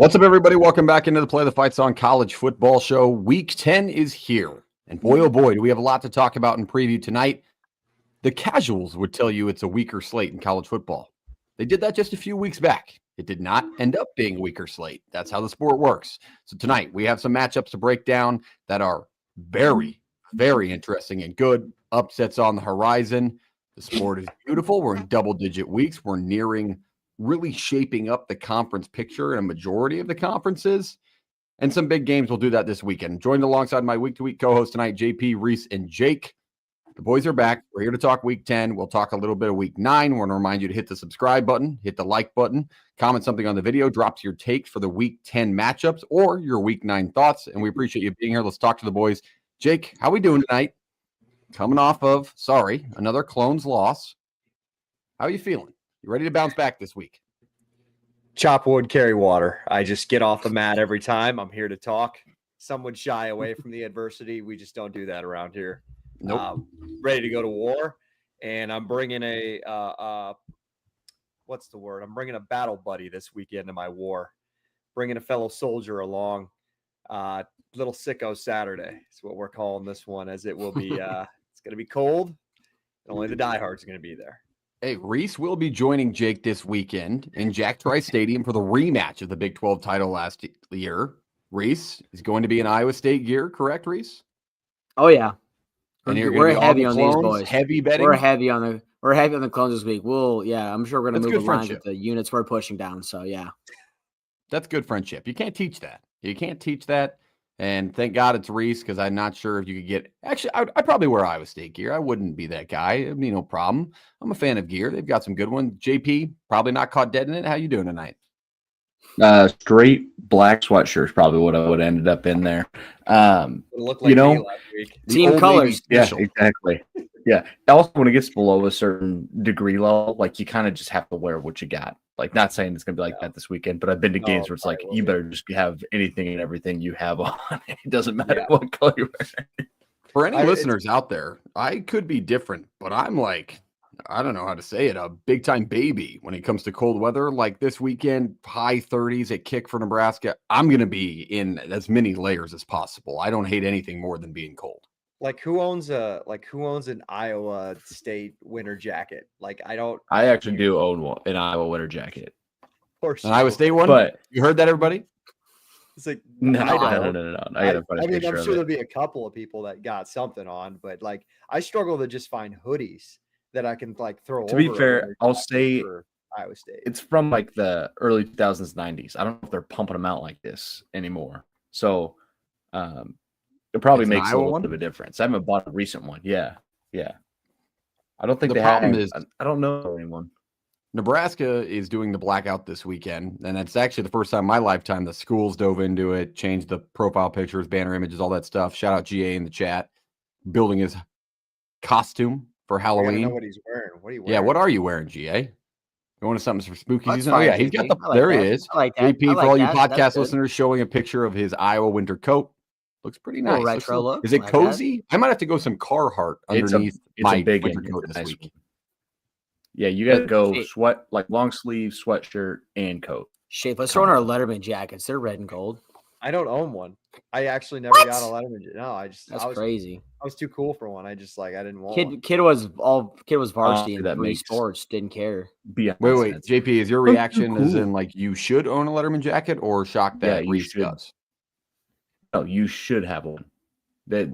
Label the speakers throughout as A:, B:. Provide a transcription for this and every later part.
A: What's up, everybody? Welcome back into the Play the Fight Song College Football Show. Week 10 is here. And boy, oh boy, do we have a lot to talk about in preview tonight. The casuals would tell you it's a weaker slate in college football. They did that just a few weeks back. It did not end up being a weaker slate. That's how the sport works. So tonight, we have some matchups to break down that are very, very interesting and good. Upsets on the horizon. The sport is beautiful. We're in double-digit weeks. We're nearing really shaping up the conference picture in a majority of the conferences. And some big games. We'll do that this weekend. Joined alongside my week-to-week co-host tonight, JP, Reese, and Jake. The boys are back. We're here to talk week 10. We'll talk a little bit of week 9. We're going to remind you to hit the subscribe button, hit the like button, comment something on the video, drop your takes for the week 10 matchups or your week 9 thoughts. And we appreciate you being here. Let's talk to the boys. Jake, how we doing tonight? Coming off of, another Clones loss. How are you feeling? You ready to bounce back this week?
B: Chop wood, carry water. I just get off the mat every time. I'm here to talk. Some would shy away from the adversity. We just don't do that around here.
A: Nope.
B: Ready to go to war. And I'm bringing what's the word? I'm bringing a battle buddy this weekend to my war. Bringing a fellow soldier along. Little sicko Saturday is what we're calling this one, as it will be. It's going to be cold. And only the diehards are going to be there.
A: Hey, Reese will be joining Jake this weekend in Jack Trice Stadium for the rematch of the Big 12 title last year. Reese is going to be in Iowa State gear, correct, Reese?
C: Oh yeah,
A: And
C: we're heavy on these boys.
A: Heavy betting.
C: We're heavy on the Clones this week. I'm sure we're going to move the lines with the units we're pushing down. So yeah,
A: that's good friendship. You can't teach that. You can't teach that. And thank God it's Reese, because I'm not sure if you could get. Actually, I'd probably wear Iowa State gear. I wouldn't be that guy. It'd be no problem. I'm a fan of gear. They've got some good ones. JP, probably not caught dead in it. How you doing tonight?
D: Straight black sweatshirt, probably what I would have ended up in there.
B: It looked like me last week.
C: Team colors.
D: Yeah, exactly. Yeah. Also, when it gets below a certain degree level, like you kind of just have to wear what you got. Like, not saying it's going to be like that this weekend, but I've been to games where it's like, you better just have anything and everything you have on. It doesn't matter what color you're wearing.
A: For any listeners out there, I could be different, but I'm like, I don't know how to say it, a big-time baby when it comes to cold weather. Like this weekend, high 30s at kick for Nebraska. I'm going to be in as many layers as possible. I don't hate anything more than being cold.
B: Like who owns an Iowa State winter jacket? Like
D: I actually do own an Iowa winter jacket.
B: Of course,
A: an Iowa State one.
D: But
A: you heard that, everybody?
B: It's like
D: no.
B: I mean, I'm sure there'll be a couple of people that got something on, but like I struggle to just find hoodies that I can like throw.
D: To be fair, I'll say
B: Iowa State.
D: It's from like the early 2000s, 90s. I don't know if they're pumping them out like this anymore. So, it probably makes a little bit of a difference. I haven't bought a recent one. Yeah. I don't think
A: the problem
D: have.
A: is
D: I don't know anyone.
A: Nebraska is doing the blackout this weekend, and it's actually the first time in my lifetime the schools dove into it, changed the profile pictures, banner images, all that stuff. Shout out GA in the chat, building his costume for Halloween.
B: I know what he's wearing. What are you wearing?
A: Yeah, what are you wearing, GA? Going to something for spooky season?
C: Fine,
A: oh yeah, he's got the. There he is.
C: I like that.
A: JP, for all you podcast listeners, showing a picture of his Iowa winter coat. Looks pretty nice.
C: Retro look.
A: Is it cozy? I might have to go some Carhartt underneath my
D: big
A: winter coat this week.
D: Yeah, you got to go long sleeve sweatshirt and coat.
C: Shape. Let's throw in our Letterman jackets. They're red and gold.
B: I don't own one. I actually never got a Letterman. No,
C: That's crazy.
B: I was too cool for one. I didn't want one.
C: Kid was varsity in three sports. Didn't care.
A: Wait, JP, is your reaction as in like you should own a Letterman jacket or shocked that Reese does?
D: No, you should have one.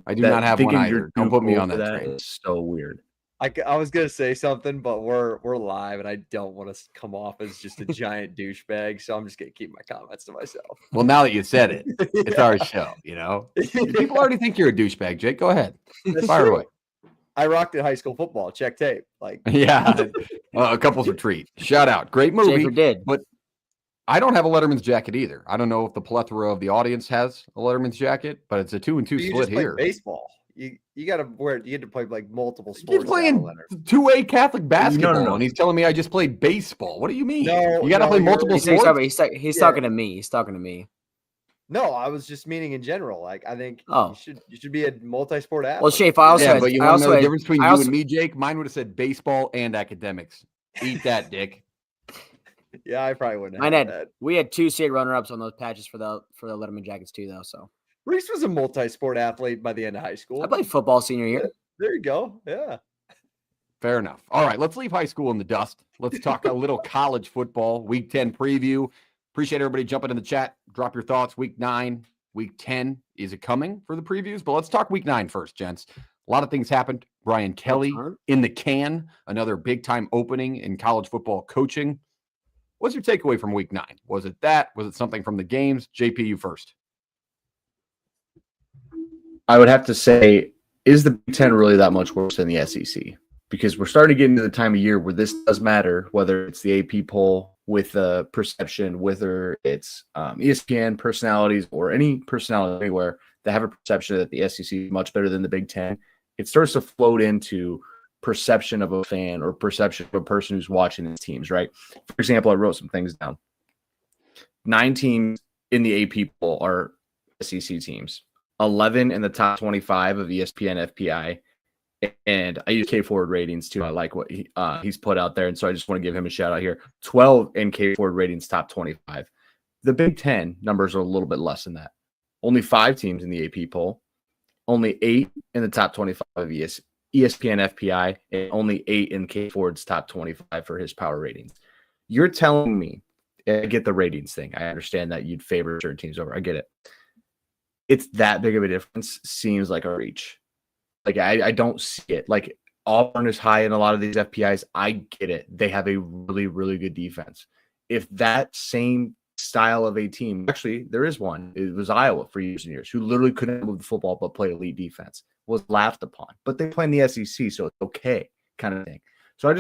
A: I do not have one either. Don't put me on that train.
D: It's so weird.
B: I was gonna say something, but we're live, and I don't want to come off as just a giant douchebag, so I'm just gonna keep my comments to myself.
A: Well, now that you said it, it's our show. You know, people already think you're a douchebag. Jake, go ahead, fire away.
B: I rocked at high school football. Check tape. Like,
A: yeah, a couple's retreat. Shout out, great movie.
C: Schaefer did,
A: but I don't have a Letterman's jacket either. I don't know if the plethora of the audience has a Letterman's jacket, but it's a 2-2 split here.
B: Baseball. You got to wear. You get to play like multiple sports.
A: He's playing 2A Catholic basketball, and he's telling me I just played baseball. What do you mean? You got to play multiple sports.
C: He's talking to me. He's talking to me.
B: No, I was just meaning in general. Like, I think you should be a multi-sport athlete.
C: Well, Shafe,
A: but you want to know the difference between you and me, Jake? Mine would have said baseball and academics. Eat that, Dick.
B: Yeah, I probably wouldn't
C: Mine
B: have
C: had
B: that.
C: we had 2 state runner-ups on those patches for the Letterman jackets too, though. So
B: Reese was a multi-sport athlete by the end of high school.
C: I played football senior year.
B: There you go. Yeah.
A: Fair enough. All right, let's leave high school in the dust. Let's talk a little college football. Week 10 preview. Appreciate everybody jumping in the chat. Drop your thoughts. Week 9, Week 10. Is it coming for the previews? But let's talk Week 9 first, gents. A lot of things happened. Brian Kelly in the can. Another big-time opening in college football coaching. What's your takeaway from Week 9? Was it that? Was it something from the games? JP, you first.
D: I would have to say, is the Big Ten really that much worse than the SEC? Because we're starting to get into the time of year where this does matter, whether it's the AP poll with perception, whether it's ESPN personalities or any personality anywhere that have a perception that the SEC is much better than the Big Ten. It starts to float into perception of a fan or perception of a person who's watching these teams, right? For example, I wrote some things down. 9 teams in the AP poll are SEC teams. 11 in the top 25 of ESPN FPI. And I use K Forward ratings too. I like what he's put out there. And so I just want to give him a shout out here. 12 in K Forward ratings, top 25. The Big Ten numbers are a little bit less than that. Only 5 teams in the AP poll. Only 8 in the top 25 of ESPN FPI. And only 8 in K Forward's top 25 for his power ratings. You're telling me, I get the ratings thing. I understand that you'd favor certain teams over. I get it. It's that big of a difference seems like a reach. Like, I don't see it. Like, Auburn is high in a lot of these FPIs. I get it. They have a really, really good defense. If that same style of a team, actually, there is one. It was Iowa for years and years, who literally couldn't move the football but play elite defense, was laughed upon. But they play in the SEC, so it's okay, kind of thing. So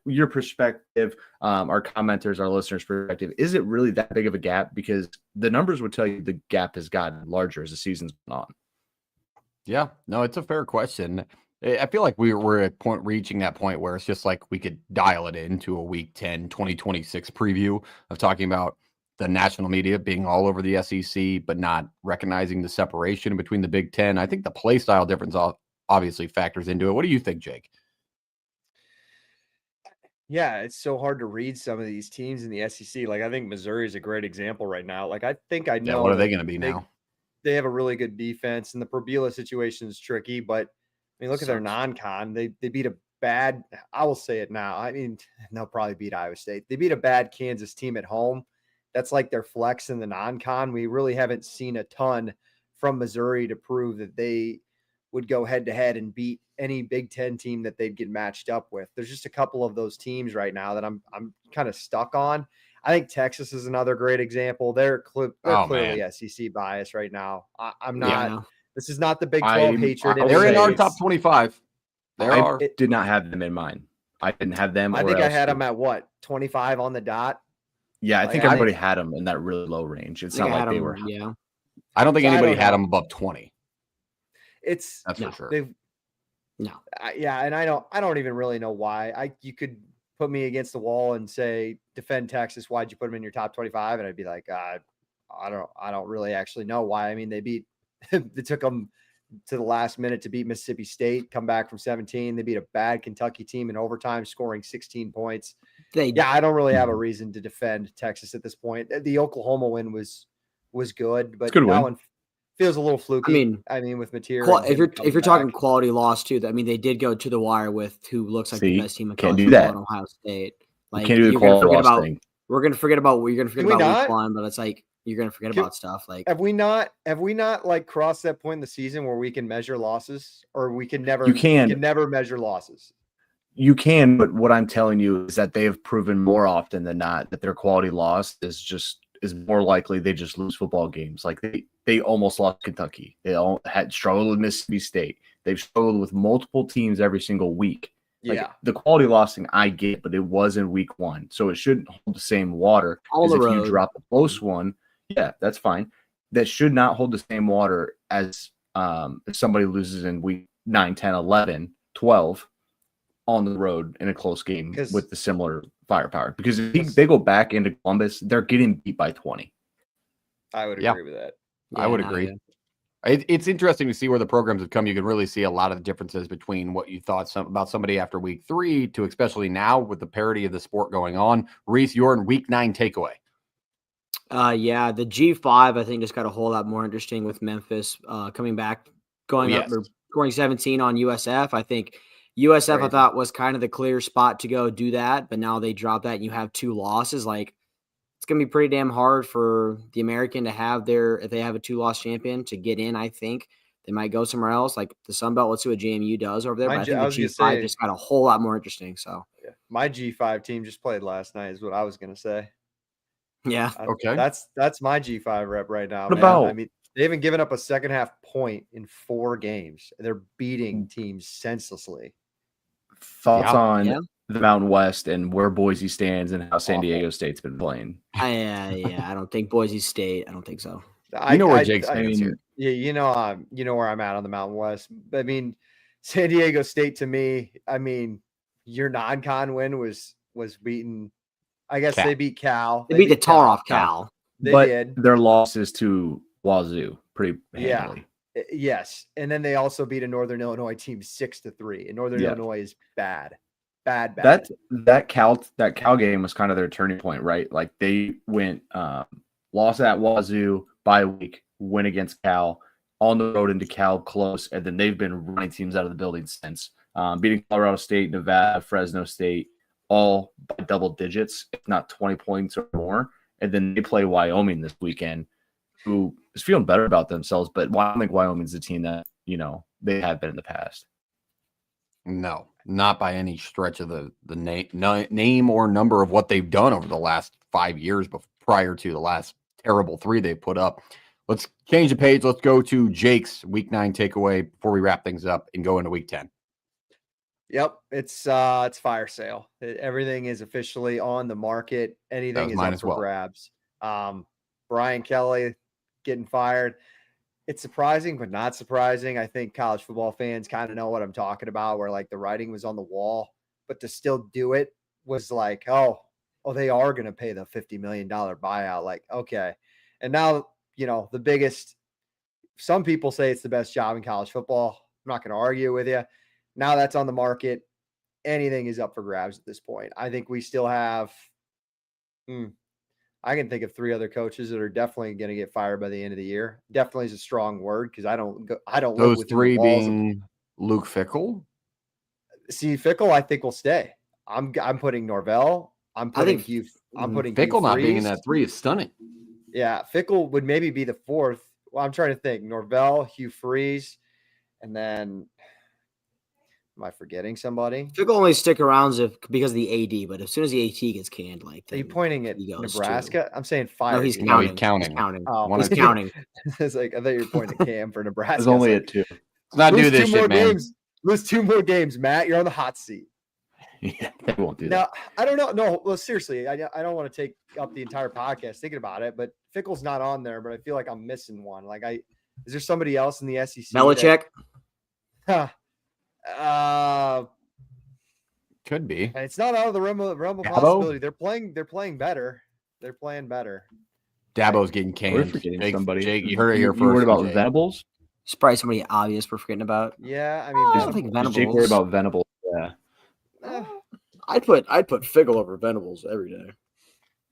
D: your perspective, our commenters, our listeners' perspective, is it really that big of a gap? Because the numbers would tell you the gap has gotten larger as the season's gone on.
A: Yeah, no, it's a fair question. I feel like we're reaching that point where it's just like we could dial it into a Week 10 2026 preview of talking about the national media being all over the SEC, but not recognizing the separation between the Big Ten. I think the play style difference obviously factors into it. What do you think, Jake?
B: Yeah, it's so hard to read some of these teams in the SEC. Like, I think Missouri is a great example right now. Like, I think I know.
A: Yeah, what are they going to be now?
B: They have a really good defense, and the Probila situation is tricky. But I mean, look at their non-con. They beat a bad. I will say it now. I mean, they'll probably beat Iowa State. They beat a bad Kansas team at home. That's like their flex in the non-con. We really haven't seen a ton from Missouri to prove that they would go head to head and beat any Big Ten team that they'd get matched up with. There's just a couple of those teams right now that I'm kind of stuck on. I think Texas is another great example. They're clearly SEC bias right now. I'm not. Yeah. This is not the Big 12 hatred.
A: They're in our top 25.
D: I did not have them in mind. I didn't have them.
B: I think I had them at what, 25 on the dot.
D: Yeah, I think everybody had them in that really low range. It's not like they were.
C: Yeah,
A: I don't think anybody had them above 20.
B: That's
A: for sure.
C: No.
B: Yeah, and I don't even really know why. You could put me against the wall and say, defend Texas. Why'd you put them in your top 25? And I'd be like, I don't really actually know why. I mean, they took them to the last minute to beat Mississippi State, come back from 17. They beat a bad Kentucky team in overtime, scoring 16 points. I don't really have a reason to defend Texas at this point. The Oklahoma win was good, but that one feels a little fluky. I mean, with material.
C: If you're talking quality loss too, I mean, they did go to the wire with who looks like the best team in college football, Ohio State. Like,
D: can't do the quality loss thing.
C: We're gonna forget about what you're gonna forget about week 1, but it's like you're gonna forget about stuff. Like,
B: have we not like crossed that point in the season where we can measure losses, or we can never measure losses?
D: You can, but what I'm telling you is that they have proven more often than not that their quality loss is more likely they just lose football games. Like they almost lost Kentucky. They all had struggled with Mississippi State. They've struggled with multiple teams every single week. Like, the quality loss thing I get, but it was in week 1, so it shouldn't hold the same water as if you drop a close one. Yeah, that's fine. That should not hold the same water as if somebody loses in week 9, 10, 11, 12 on the road in a close game with the similar firepower. Because if they go back into Columbus, they're getting beat by 20.
B: I would agree with that.
A: Yeah, I would agree. It's interesting to see where the programs have come. You can really see a lot of the differences between what you thought about somebody after week 3 to especially now with the parity of the sport going on. Reese, you're in week 9 takeaway.
C: Yeah, the G5 I think just got a whole lot more interesting with Memphis coming back, going up or scoring 17 on USF. I think USF I thought was kind of the clear spot to go do that, but now they drop that and you have 2 losses. Like it's gonna be pretty damn hard for the American to have if they have a 2-loss champion to get in. I think they might go somewhere else, like the Sun Belt. Let's see what JMU does over there. But I think the G5 just got a whole lot more interesting. So
B: yeah, my G5 team just played last night, is what I was gonna say.
C: Yeah.
A: Okay.
B: That's my G5 rep right now.
D: What about?
B: I mean, they haven't given up a second half point in 4 games. They're beating teams senselessly.
D: Thoughts on the Mountain West and where Boise stands and how San Diego State's been playing?
C: I don't think Boise State. I don't think so.
A: You know where Jake stands here.
B: Yeah, you know where I'm at on the Mountain West. I mean, San Diego State to me. I mean, your non-con win was beaten. I guess they beat Cal.
C: They beat the tar off Cal.
B: They did.
D: Their losses to Wazoo pretty handily.
B: Yeah. Yes, and then they also beat a Northern Illinois team 6-3. And Northern Illinois is bad.
D: That Cal game was kind of their turning point, right? Like they went lost at Wazoo by a week, win against Cal, on the road into Cal close, and then they've been running teams out of the building since. Beating Colorado State, Nevada, Fresno State, all by double digits, if not 20 points or more. And then they play Wyoming this weekend, who is feeling better about themselves, but I don't think Wyoming's the team that, they have been in the past.
A: No, not by any stretch of the name or number of what they've done over the last 5 years prior to the last terrible 3 they put up. Let's change the page. Let's go to Jake's week 9 takeaway before we wrap things up and go into week 10.
B: Yep, it's fire sale. Everything is officially on the market. Anything is up for grabs. Brian Kelly getting fired. It's surprising, but not surprising. I think college football fans kind of know what I'm talking about, where like the writing was on the wall, but to still do it was like, oh, they are going to pay the $50 million buyout. Like, okay. And now, the biggest, some people say it's the best job in college football. I'm not going to argue with you. Now that's on the market. Anything is up for grabs at this point. I think we still have, I can think of 3 other coaches that are definitely going to get fired by the end of the year. Definitely is a strong word because I don't
A: those 3 being Luke Fickell.
B: See, Fickell, I think will stay. I'm putting Norvell. I'm putting
A: Fickell not being in that 3 is stunning.
B: Yeah, Fickell would maybe be the 4th. Well, I'm trying to think. Norvell, Hugh Freeze, and then am I forgetting somebody?
C: Fickell only stick around because of the AD, but as soon as the AT gets canned, like
B: are you pointing at Nebraska?
C: Too.
B: I'm saying fire.
C: No, he's counting. He's counting.
B: Oh,
C: he's counting.
B: It's like I thought you were pointing at Cam for Nebraska.
D: It's only at 2.
A: Let's not do this shit, man.
B: Lose 2 more games, Matt. You're on the hot seat.
D: Yeah, they won't do that.
B: Now, I don't know. No, well, seriously, I don't want to take up the entire podcast thinking about it, but Fickell's not on there, but I feel like I'm missing one. Like is there somebody else in the SEC?
C: Belichick?
A: Could be.
B: It's not out of the realm of possibility. They're playing better. They're playing better.
A: Dabo's getting canned.
D: Somebody.
A: Jake, you heard it here first.
D: You worried about Venables?
C: It's probably somebody obvious we're forgetting about.
B: Yeah, I mean,
C: I don't think Venables.
D: Jake worried about Venables. Yeah.
C: I'd put Fickell over Venables every day.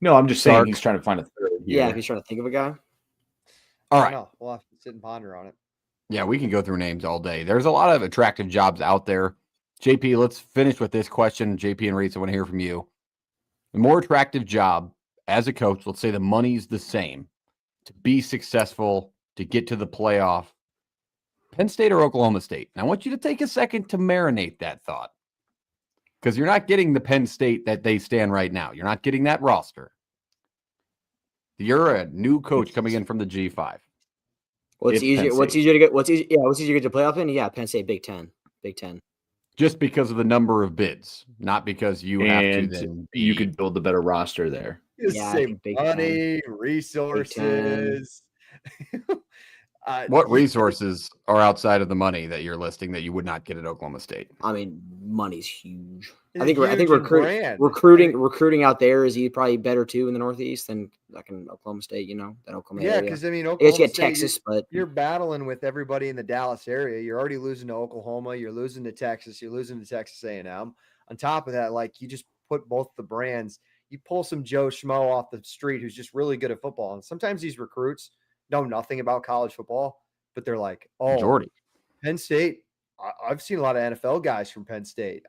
D: No, I'm just saying he's trying to find a 3rd.
C: Yeah, he's trying to think of a guy.
A: All right.
B: We'll have to sit and ponder on it.
A: Yeah, we can go through names all day. There's a lot of attractive jobs out there. JP, let's finish with this question. JP and Reese, I want to hear from you. The more attractive job as a coach, let's say the money's the same, to be successful, to get to the playoff, Penn State or Oklahoma State? And I want you to take a second to marinate that thought, because you're not getting the Penn State that they stand right now. You're not getting that roster. You're a new coach coming in from the G5.
C: What's easier to get? What's easier to get to playoff in? Yeah, Penn State, Big Ten.
A: Just because of the number of bids, not because you have to. Then
D: you could build a better roster there.
B: Save money, resources.
A: What resources are outside of the money that you're listing that you would not get at Oklahoma State?
C: I mean, money's huge.
B: It's
C: I think
B: huge in brand.
C: recruiting out there is probably better too in the Northeast than like in Oklahoma State, than Oklahoma
B: Yeah,
C: area.
B: because I mean,
C: I guess
B: Oklahoma
C: you get
B: State,
C: Texas, but
B: you're battling with everybody in the Dallas area. You're already losing to Oklahoma. You're losing to Texas. You're losing to Texas A&M. On top of that, like you just put both the brands. You pull some Joe Schmo off the street who's just really good at football, and sometimes these recruits know nothing about college football, but they're like, "Oh,
A: Majority.
B: Penn State. I've seen a lot of NFL guys from Penn State.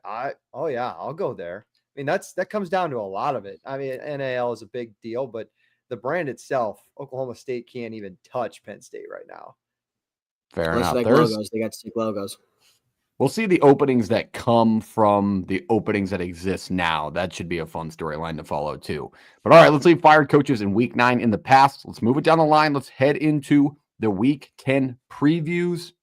B: Oh yeah, I'll go there." I mean, that comes down to a lot of it. I mean, NAL is a big deal, but the brand itself, Oklahoma State can't even touch Penn State right now.
A: Fair
C: unless
A: enough.
C: like logos, they got sick logos.
A: We'll see the openings that come from the openings that exist now. That should be a fun storyline to follow too. But all right, let's leave fired coaches in week 9 in the past. Let's move it down the line. Let's head into the week 10 previews.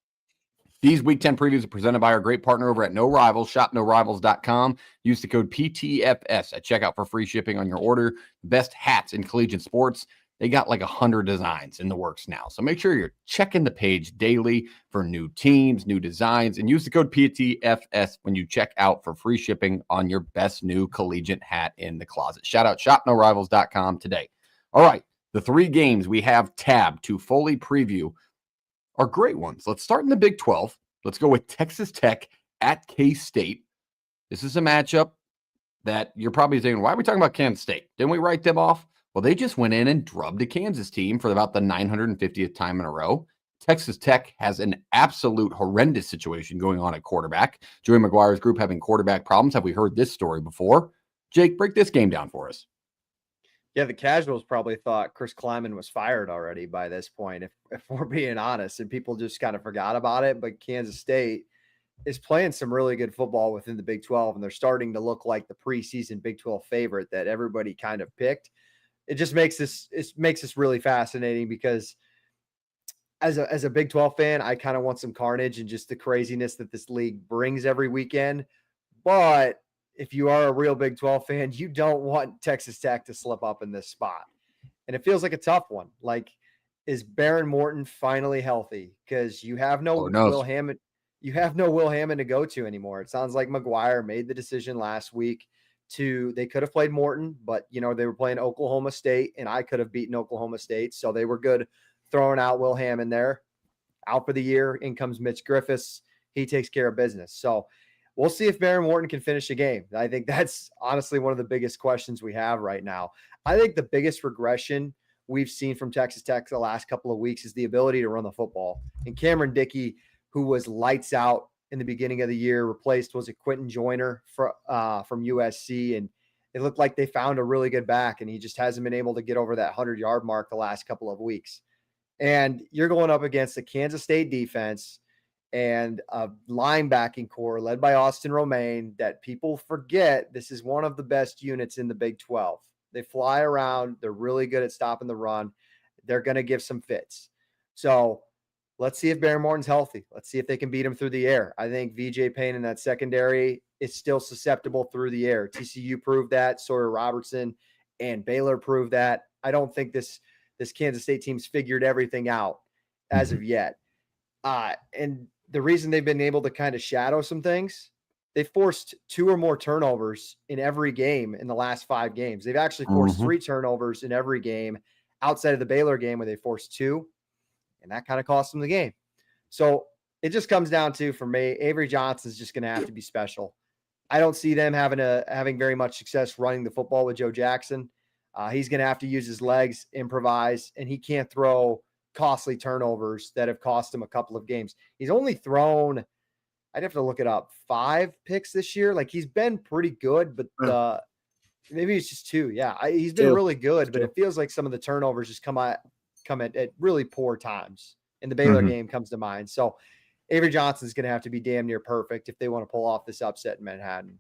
A: These week 10 previews are presented by our great partner over at No Rivals, shopnorivals.com. Use the code PTFS at checkout for free shipping on your order. Best hats in collegiate sports. They got like 100 designs in the works now. So make sure you're checking the page daily for new teams, new designs, and use the code PTFS when you check out for free shipping on your best new collegiate hat in the closet. Shout out shopnorivals.com today. All right, the 3 games we have tabbed to fully preview are great ones. Let's start in the Big 12. Let's go with Texas Tech at K-State. This is a matchup that you're probably thinking, why are we talking about Kansas State? Didn't we write them off? Well, they just went in and drubbed a Kansas team for about the 950th time in a row. Texas Tech has an absolute horrendous situation going on at quarterback. Joey McGuire's group having quarterback problems. Have we heard this story before? Jake, break this game down for us.
B: Yeah, the casuals probably thought Chris Kleiman was fired already by this point, if we're being honest, and people just kind of forgot about it. But Kansas State is playing some really good football within the Big 12, and they're starting to look like the preseason Big 12 favorite that everybody kind of picked. It just makes this really fascinating because as a Big 12 fan, I kind of want some carnage and just the craziness that this league brings every weekend. But if you are a real Big 12 fan, you don't want Texas Tech to slip up in this spot. And it feels like a tough one. Like, is Baron Morton finally healthy? Because you have no Will Hammond. You have no Will Hammond to go to anymore. It sounds like McGuire made the decision last week they could have played Morton, but they were playing Oklahoma State, and I could have beaten Oklahoma State. So they were good throwing out Will Hammond there. Out for the year. In comes Mitch Griffiths. He takes care of business. So we'll see if Baron Morton can finish a game. I think that's honestly one of the biggest questions we have right now. I think the biggest regression we've seen from Texas Tech the last couple of weeks is the ability to run the football. And Cameron Dickey, who was lights out in the beginning of the year, replaced, was it Quentin Joyner from USC. And it looked like they found a really good back, and he just hasn't been able to get over that 100-yard mark the last couple of weeks. And you're going up against the Kansas State defense and a linebacking core led by Austin Romaine that people forget this is one of the best units in the Big 12. They fly around. They're really good at stopping the run. They're going to give some fits. So let's see if Baron Morton's healthy. Let's see if they can beat him through the air. I think VJ Payne in that secondary is still susceptible through the air. TCU proved that. Sawyer Robertson and Baylor proved that. I don't think this Kansas State team's figured everything out as of yet. And the reason they've been able to kind of shadow some things, they forced 2 or more turnovers in every game in the last 5 games. They've actually forced 3 turnovers in every game outside of the Baylor game where they forced 2, and that kind of cost them the game. So it just comes down to, for me, Avery Johnson's just going to have to be special. I don't see them having very much success running the football with Joe Jackson. He's going to have to use his legs, improvise, and he can't throw costly turnovers that have cost him a couple of games. He's only thrown, I'd have to look it up, 5 picks this year. Like, he's been pretty good, but maybe it's just 2. Yeah, he's been really good, but it feels like some of the turnovers just come at really poor times. And the Baylor game comes to mind. So Avery Johnson's going to have to be damn near perfect if they want to pull off this upset in Manhattan.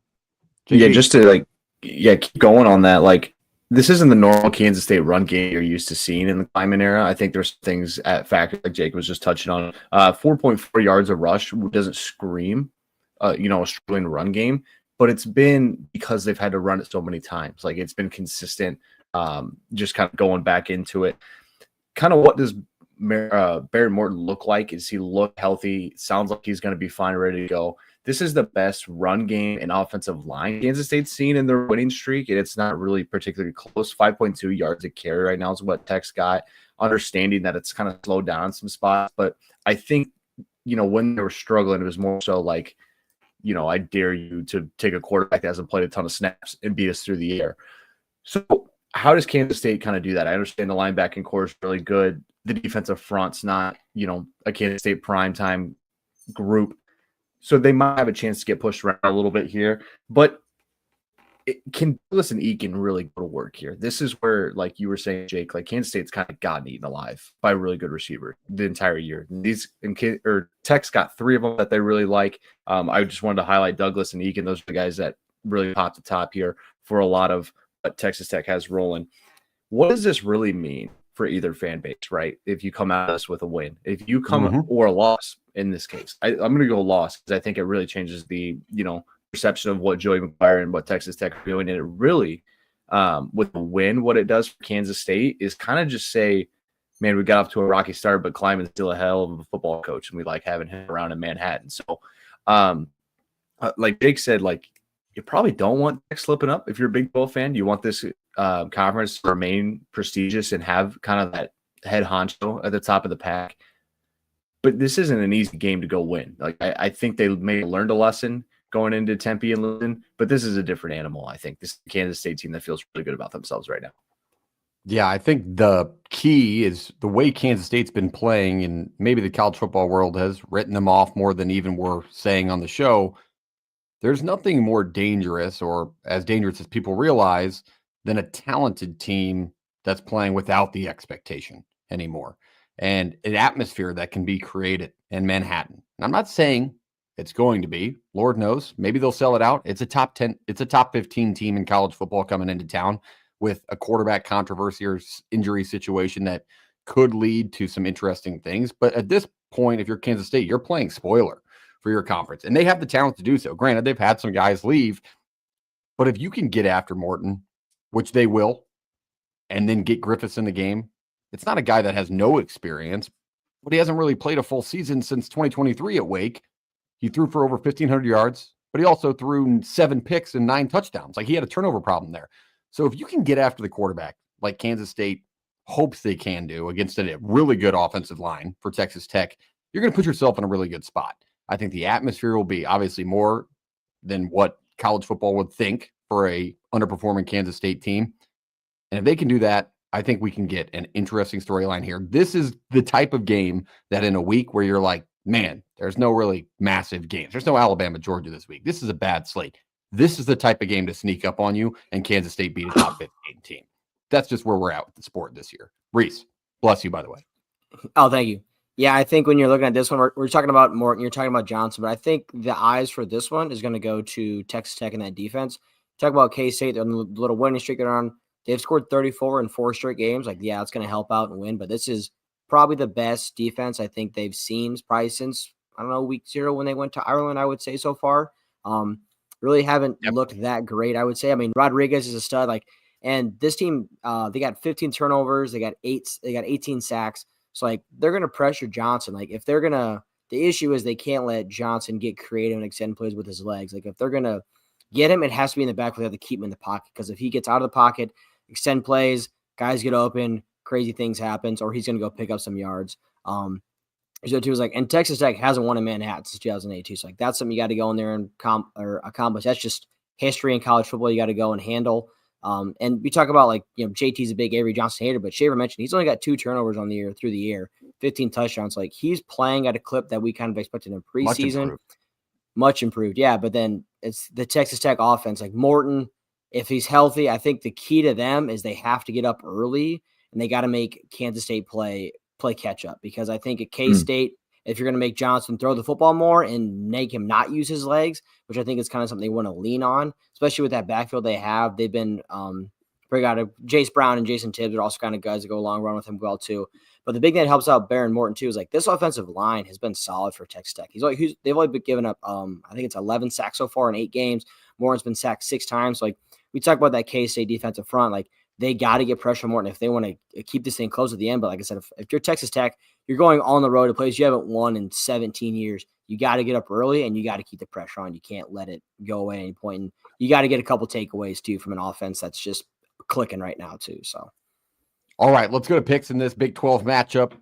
D: Yeah, just to keep going on that, this isn't the normal Kansas State run game you're used to seeing in the Kleiman era. I think there's things at factor like Jake was just touching on. 4.4 yards a rush doesn't scream, a struggling run game, but it's been because they've had to run it so many times. It's been consistent, just kind of going back into it. Kind of what does Barrett Morton look like? Does he look healthy? Sounds like he's going to be fine, ready to go. This is the best run game and offensive line Kansas State's seen in their winning streak, and it's not really particularly close. 5.2 yards a carry right now is what Tech's got, understanding that it's kind of slowed down in some spots. But I think, when they were struggling, it was more so like, I dare you to take a quarterback that hasn't played a ton of snaps and beat us through the air. So how does Kansas State kind of do that? I understand the linebacking core is really good. The defensive front's not, a Kansas State primetime group. So they might have a chance to get pushed around a little bit here. But can Douglas and Eakin really go to work here? This is where, like you were saying, Jake, like Kansas State's kind of gotten eaten alive by a really good receiver the entire year. Tech's got 3 of them that they really like. I just wanted to highlight Douglas and Eakin. Those are the guys that really pop the top here for a lot of what Texas Tech has rolling. What does this really mean for either fan base, right? If you come at us with a win, if you come or a loss in this case, I'm going to go loss because I think it really changes the, perception of what Joey McGuire and what Texas Tech are doing. And it really, with the win, what it does for Kansas State is kind of just say, man, we got off to a rocky start, but Kleiman's still a hell of a football coach, and we like having him around in Manhattan. So, like Jake said, like you probably don't want Tech slipping up if you're a Big 12 fan. You want this conference to remain prestigious and have kind of that head honcho at the top of the pack. But this isn't an easy game to go win. Like I think they may have learned a lesson going into Tempe and London, but this is a different animal. I think this is a Kansas State team that feels really good about themselves right now.
A: Yeah, I think the key is the way Kansas State's been playing, and maybe the college football world has written them off more than even we're saying on the show. There's nothing more dangerous, or as dangerous as people realize, than a talented team that's playing without the expectation anymore, and an atmosphere that can be created in Manhattan. And I'm not saying it's going to be, Lord knows, maybe they'll sell it out. It's a top 10, it's a top 15 team in college football coming into town with a quarterback controversy or injury situation that could lead to some interesting things. But at this point, if you're Kansas State, you're playing spoiler for your conference, and they have the talent to do so. Granted, they've had some guys leave, but if you can get after Morton, which they will, and then get Griffiths in the game, it's not a guy that has no experience, but he hasn't really played a full season since 2023 at Wake. He threw for over 1,500 yards, but he also threw 7 picks and 9 touchdowns. Like he had a turnover problem there. So if you can get after the quarterback, like Kansas State hopes they can do against a really good offensive line for Texas Tech, you're going to put yourself in a really good spot. I think the atmosphere will be obviously more than what college football would think for a underperforming Kansas State team. And if they can do that, I think we can get an interesting storyline here. This is the type of game that in a week where you're like, man, there's no really massive games. There's no Alabama, Georgia this week. This is a bad slate. This is the type of game to sneak up on you, and Kansas State beat a top 15 team. That's just where we're at with the sport this year. Reese, bless you, by the way.
C: Oh, thank you. Yeah, I think when you're looking at this one, we're talking about Morton, you're talking about Johnson, but I think the eyes for this one is going to go to Texas Tech and that defense. Talk about K-State, they're on the little winning streak they're on. They've scored 34 in 4 straight games. Like, yeah, it's going to help out and win, but this is probably the best defense I think they've seen probably since, I don't know, week 0 when they went to Ireland, I would say so far. Really haven't looked that great, I would say. I mean, Rodriguez is a stud. Like, and this team, they got 15 turnovers. They got 18 sacks. So, like, they're going to pressure Johnson. Like, if they're going to – the issue is they can't let Johnson get creative and extend plays with his legs. Like, if they're going to get him, it has to be in the back. They have to keep him in the pocket, because if he gets out of the pocket, extend plays, guys get open, crazy things happen, or he's going to go pick up some yards. So too is like, and Texas Tech hasn't won in Manhattan since 2008 too. So like that's something you got to go in there and accomplish. That's just history in college football. You got to go and handle. And we talk about, like, JT's a big Avery Johnson hater, but Shaver mentioned he's only got 2 turnovers on the year through the year, 15 touchdowns. Like, he's playing at a clip that we kind of expected in preseason. Much improved. Yeah. But then it's the Texas Tech offense, like Morton, if he's healthy, I think the key to them is they have to get up early, and they got to make Kansas State play catch up, because I think at K-State, if you're going to make Johnson throw the football more and make him not use his legs, which I think is kind of something they want to lean on, especially with that backfield they have. They've been pretty out of Jace Brown and Jason Tibbs are also kind of guys that go a long run with him well too. But the big thing that helps out Baron Morton too is like this offensive line has been solid for Texas Tech. They've only been giving up I think it's 11 sacks so far in 8 games. Morton's been sacked 6 times. Like we talk about that K-State defensive front, like they got to get pressure more. And if they want to keep this thing close at the end, but like I said, if you're Texas Tech, you're going on the road to place you haven't won in 17 years. You got to get up early and you got to keep the pressure on. You can't let it go away at any point. And you got to get a couple takeaways too from an offense that's just clicking right now too. So,
A: all right, let's go to picks in this Big 12 matchup.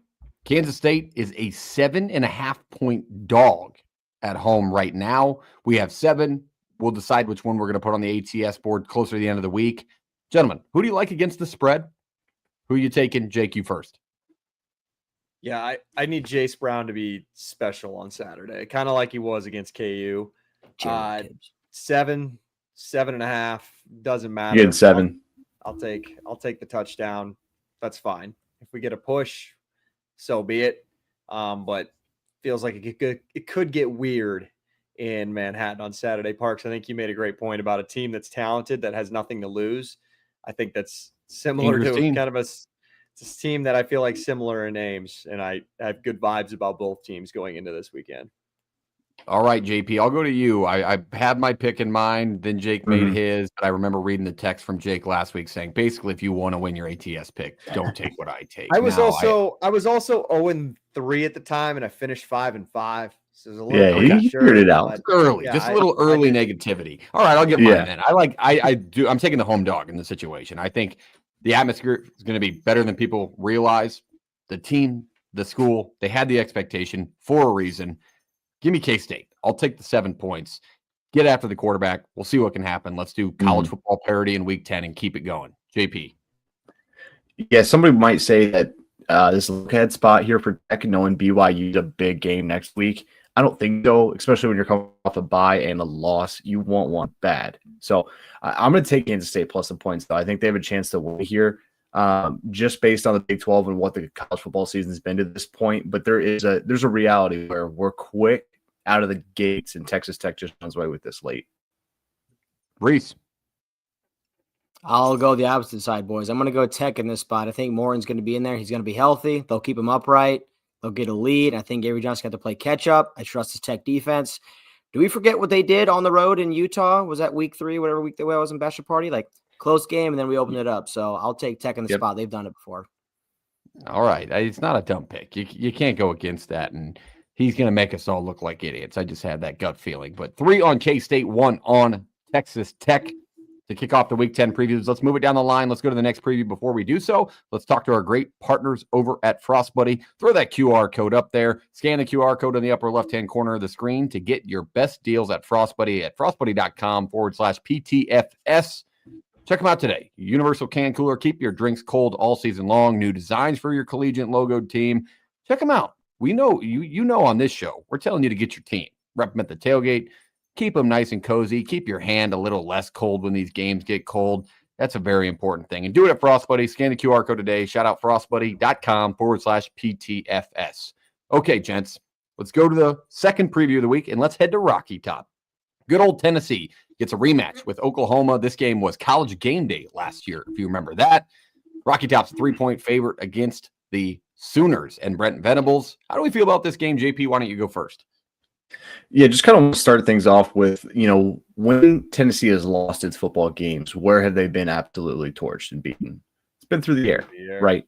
A: Kansas State is a 7.5-point dog at home right now. We have 7. We'll decide which one we're going to put on the ATS board closer to the end of the week. Gentlemen, who do you like against the spread? Who are you taking? Jake, you first.
B: Yeah, I need Jace Brown to be special on Saturday, kind of like he was against KU. 7.5, doesn't matter.
D: You get 7.
B: I'll take the touchdown. That's fine. If we get a push, so be it. But feels like it could get weird in Manhattan on Saturday. Parks, I think you made a great point about a team that's talented that has nothing to lose. I think that's similar to kind of it's a team that I feel like similar in names, and I have good vibes about both teams going into this weekend.
A: All right, JP, I'll go to you. I had my pick in mind, then Jake made his, but I remember reading the text from Jake last week saying, basically, if you want to win your ATS pick, don't take what I take.
B: I was also 0-3 at the time, and I finished 5-5. So it was a little
D: you figured it out.
A: Early, just a little early negativity. All right, I'll get mine then. I'm taking the home dog in the situation. I think the atmosphere is going to be better than people realize. The team, the school, they had the expectation for a reason. Give me K-State. I'll take the 7 points. Get after the quarterback. We'll see what can happen. Let's do college football parity in week 10 and keep it going. JP.
D: Yeah, somebody might say that this look ahead spot here for Tech, knowing BYU's a big game next week. I don't think so, especially when you're coming off a bye and a loss. You want one bad. So I'm going to take Kansas State plus some points, though. I think they have a chance to win here just based on the Big 12 and what the college football season has been to this point. But there's a reality where we're quick out of the gates, and Texas Tech just runs away with this late.
A: Reese.
C: I'll go the opposite side, boys. I'm going to go Tech in this spot. I think Morin's going to be in there. He's going to be healthy. They'll keep him upright. They'll get a lead. I think Avery Johnson got to play catch up. I trust his Tech defense. Do we forget what they did on the road in Utah? Was that week 3, whatever week that was in Bachelor Party? Like close game, and then we opened it up. So I'll take Tech in the spot. They've done it before.
A: All right. It's not a dumb pick. You can't go against that, and he's going to make us all look like idiots. I just had that gut feeling. But 3 on K-State, 1 on Texas Tech to kick off the Week 10 previews. Let's move it down the line. Let's go to the next preview. Before we do so, let's talk to our great partners over at Frost Buddy. Throw that QR code up there. Scan the QR code in the upper left-hand corner of the screen to get your best deals at Frost Buddy at frostbuddy.com/PTFS. Check them out today. Universal Can Cooler. Keep your drinks cold all season long. New designs for your collegiate logoed team. Check them out. We know you know on this show, we're telling you to get your team. Rep them at the tailgate. Keep them nice and cozy. Keep your hand a little less cold when these games get cold. That's a very important thing. And do it at Frost Buddy. Scan the QR code today. Shout out frostbuddy.com/PTFS. Okay, gents, let's go to the second preview of the week, and let's head to Rocky Top. Good old Tennessee gets a rematch with Oklahoma. This game was College Game Day last year, if you remember that. Rocky Top's a 3-point favorite against the Sooners and Brent Venables. How do we feel about this game, JP? Why don't you go first?
D: Yeah, just kind of start things off with, when Tennessee has lost its football games, where have they been absolutely torched and beaten? It's been through the air, right?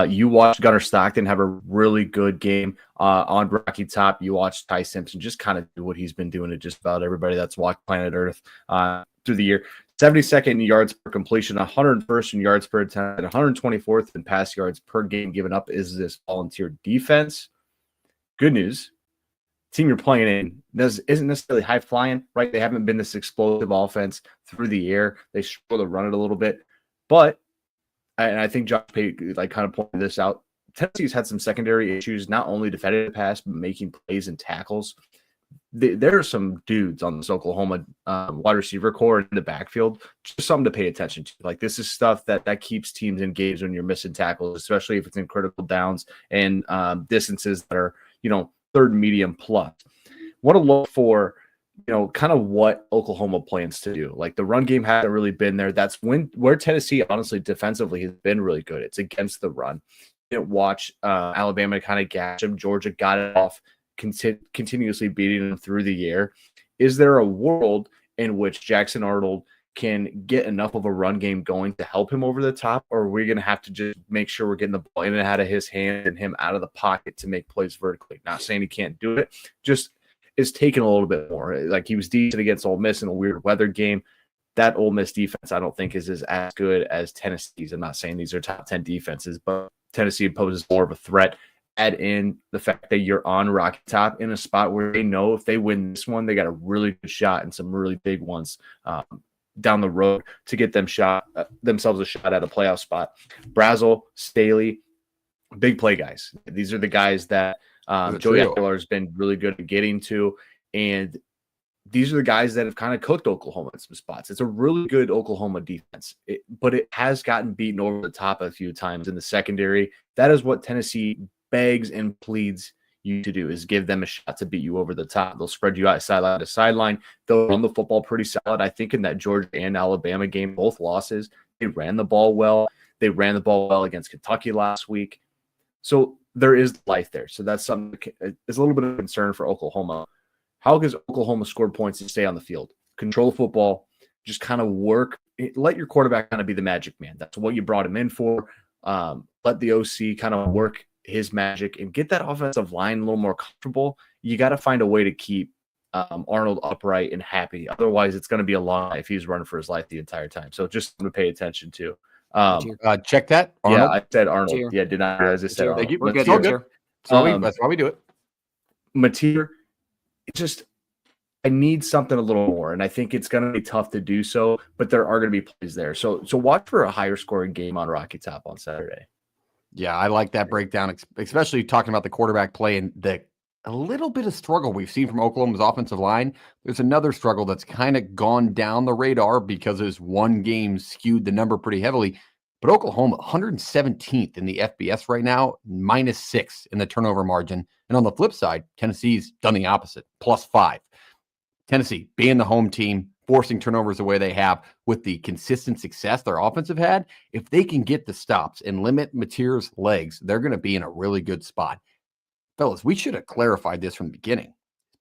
D: You watched Gunnar Stockton have a really good game on Rocky Top. You watched Ty Simpson just kind of do what he's been doing to just about everybody that's walked planet Earth through the year. 72nd in yards per completion, 101st in yards per attempt, and 124th in pass yards per game given up is this volunteer defense. Good news. Team you're playing in isn't necessarily high flying, right? They haven't been this explosive offense through the air. They struggle to run it a little bit, but and I think Josh Pate kind of pointed this out. Tennessee's had some secondary issues, not only defending the pass but making plays and tackles. There are some dudes on this Oklahoma wide receiver core in the backfield. Just something to pay attention to. Like this is stuff that keeps teams engaged when you're missing tackles, especially if it's in critical downs and distances that are third medium plus. Want to look for, kind of what Oklahoma plans to do. Like the run game hasn't really been there. That's where Tennessee, honestly, defensively has been really good. It's against the run. You didn't watch Alabama kind of gash them. Georgia got it off, continuously beating them through the air. Is there a world in which Jackson Arnold can get enough of a run game going to help him over the top, or are we going to have to just make sure we're getting the ball in and out of his hand and him out of the pocket to make plays vertically? Not saying he can't do it, just is taking a little bit more. Like he was decent against Ole Miss in a weird weather game. That Ole Miss defense, I don't think is as good as Tennessee's. I'm not saying these are top 10 defenses, but Tennessee poses more of a threat. Add in the fact that you're on Rocky Top in a spot where they know if they win this one, they got a really good shot and some really big ones down the road to get themselves a shot at a playoff spot. Brazel, Staley, big play guys. These are the guys that Joey Aguilar has been really good at getting to, and these are the guys that have kind of cooked Oklahoma in some spots. It's a really good Oklahoma defense, but it has gotten beaten over the top a few times in the secondary. That is what Tennessee begs and pleads you to do, is give them a shot to beat you over the top. They'll spread you out sideline to sideline. They'll run the football pretty solid. I think in that Georgia and Alabama game, both losses, they ran the ball well. They ran the ball well against Kentucky last week. So there is life there. So that's something that is a little bit of concern for Oklahoma. How does Oklahoma score points and stay on the field? Control the football, just kind of work. Let your quarterback kind of be the magic man. That's what you brought him in for. Let the OC kind of work his magic and get that offensive line a little more comfortable. You got to find a way to keep Arnold upright and happy. Otherwise, it's going to be a long night if he's running for his life the entire time. So just to pay attention to.
A: Check that. Arnold.
D: Yeah, I said Arnold. Cheer. Yeah, did not realize I said Arnold.
A: Thank you. We're good. That's why we do it.
D: Mateer, just I need something a little more, and I think it's going to be tough to do so, but there are going to be plays there. So watch for a higher scoring game on Rocky Top on Saturday.
A: Yeah, I like that breakdown, especially talking about the quarterback play and a little bit of struggle we've seen from Oklahoma's offensive line. There's another struggle that's kind of gone down the radar because this one game skewed the number pretty heavily. But Oklahoma, 117th in the FBS right now, -6 in the turnover margin. And on the flip side, Tennessee's done the opposite, +5. Tennessee, being the home team, forcing turnovers the way they have with the consistent success their offensive had, if they can get the stops and limit Mateer's legs, they're going to be in a really good spot. Fellas, we should have clarified this from the beginning.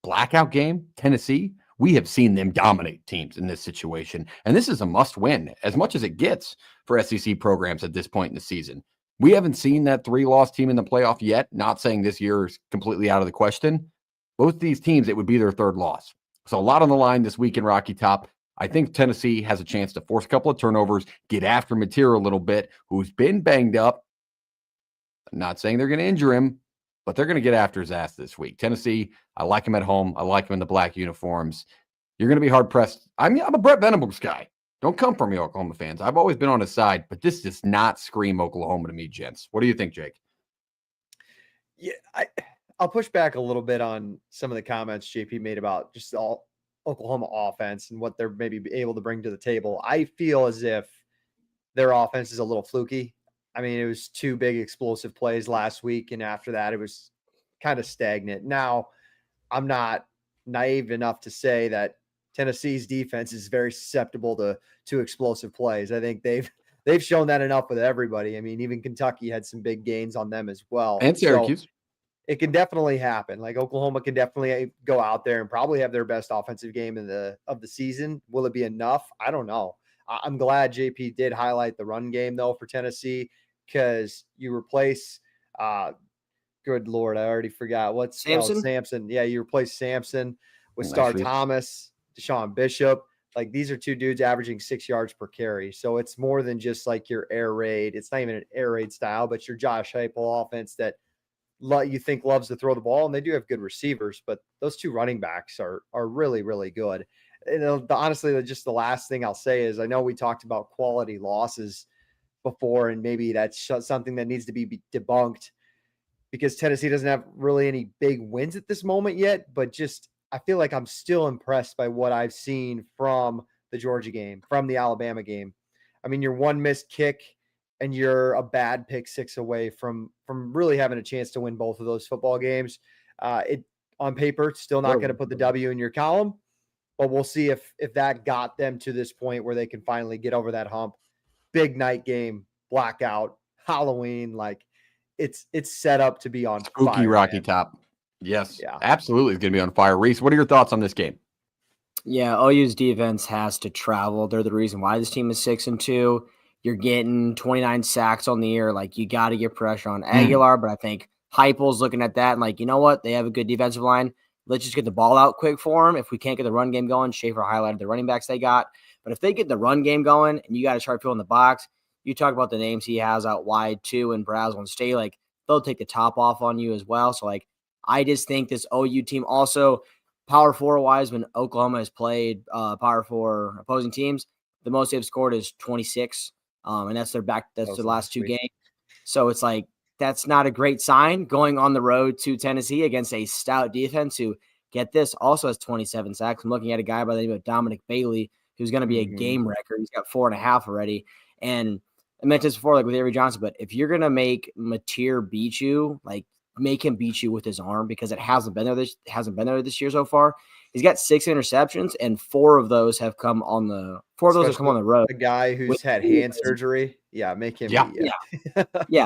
A: Blackout game, Tennessee, we have seen them dominate teams in this situation. And this is a must win as much as it gets for SEC programs at this point in the season. We haven't seen that 3-loss team in the playoff yet. Not saying this year is completely out of the question. Both these teams, it would be their 3rd loss. So a lot on the line this week in Rocky Top. I think Tennessee has a chance to force a couple of turnovers, get after Mateer a little bit, who's been banged up. I'm not saying they're going to injure him, but they're going to get after his ass this week. Tennessee, I like him at home. I like him in the black uniforms. You're going to be hard-pressed. I'm a Brett Venables guy. Don't come for me, Oklahoma fans. I've always been on his side, but this does not scream Oklahoma to me, gents. What do you think, Jake?
B: Yeah, I'll push back a little bit on some of the comments JP made about just all Oklahoma offense and what they're maybe able to bring to the table. I feel as if their offense is a little fluky. I mean, it was 2 big explosive plays last week, and after that, it was kind of stagnant. Now, I'm not naive enough to say that Tennessee's defense is very susceptible to explosive plays. I think they've shown that enough with everybody. I mean, even Kentucky had some big gains on them as well.
A: And Syracuse.
B: So it can definitely happen. Like Oklahoma can definitely go out there and probably have their best offensive game of the season. Will it be enough? I don't know. I'm glad JP did highlight the run game though for Tennessee, because you replace good Lord, I already forgot what's Sampson. Yeah, you replace Sampson with Star Thomas, Deshaun Bishop. Like these are 2 dudes averaging 6 yards per carry. So it's more than just like your air raid. It's not even an air raid style, but your Josh Heupel offense that you think loves to throw the ball, and they do have good receivers, but those 2 running backs are really, really good. And honestly, just the last thing I'll say is I know we talked about quality losses before, and maybe that's something that needs to be debunked because Tennessee doesn't have really any big wins at this moment yet, but just I feel like I'm still impressed by what I've seen from the Georgia game, from the Alabama game. I mean, you're 1 missed kick and you're a bad pick 6 away from really having a chance to win both of those football games. It on paper, still not going to put the W in your column, but we'll see if that got them to this point where they can finally get over that hump. Big night game, blackout, Halloween, like it's set up to be on
A: spooky
B: fire,
A: Rocky
B: man.
A: Top. Yes,
B: yeah,
A: absolutely, it's going to be on fire. Reese, what are your thoughts on this game?
C: Yeah, OU's defense has to travel. They're the reason why this team is 6-2. You're getting 29 sacks on the year. Like, you got to get pressure on Aguilar, but I think Heupel's looking at that and like, you know what? They have a good defensive line. Let's just get the ball out quick for them. If we can't get the run game going, Schaefer highlighted the running backs they got. But if they get the run game going and you got to start filling the box, you talk about the names he has out wide too, and Brazel and State, like, they'll take the top off on you as well. So, like, I just think this OU team also – Power 4 wise, when Oklahoma has played Power 4 opposing teams, the most they've scored is 26. And that's their last two games. So it's like, that's not a great sign going on the road to Tennessee against a stout defense who, get this, also has 27 sacks. I'm looking at a guy by the name of Dominic Bailey, who's going to be a game wrecker. He's got 4.5 already. And I mentioned this before, like with Avery Johnson, but if you're going to make Mateer beat you, like, make him beat you with his arm, because it hasn't been there this year so far. He's got 6 interceptions, and 4 of those have come on the road.
B: A guy who's had hand surgery. Yeah, make him.
C: Yeah.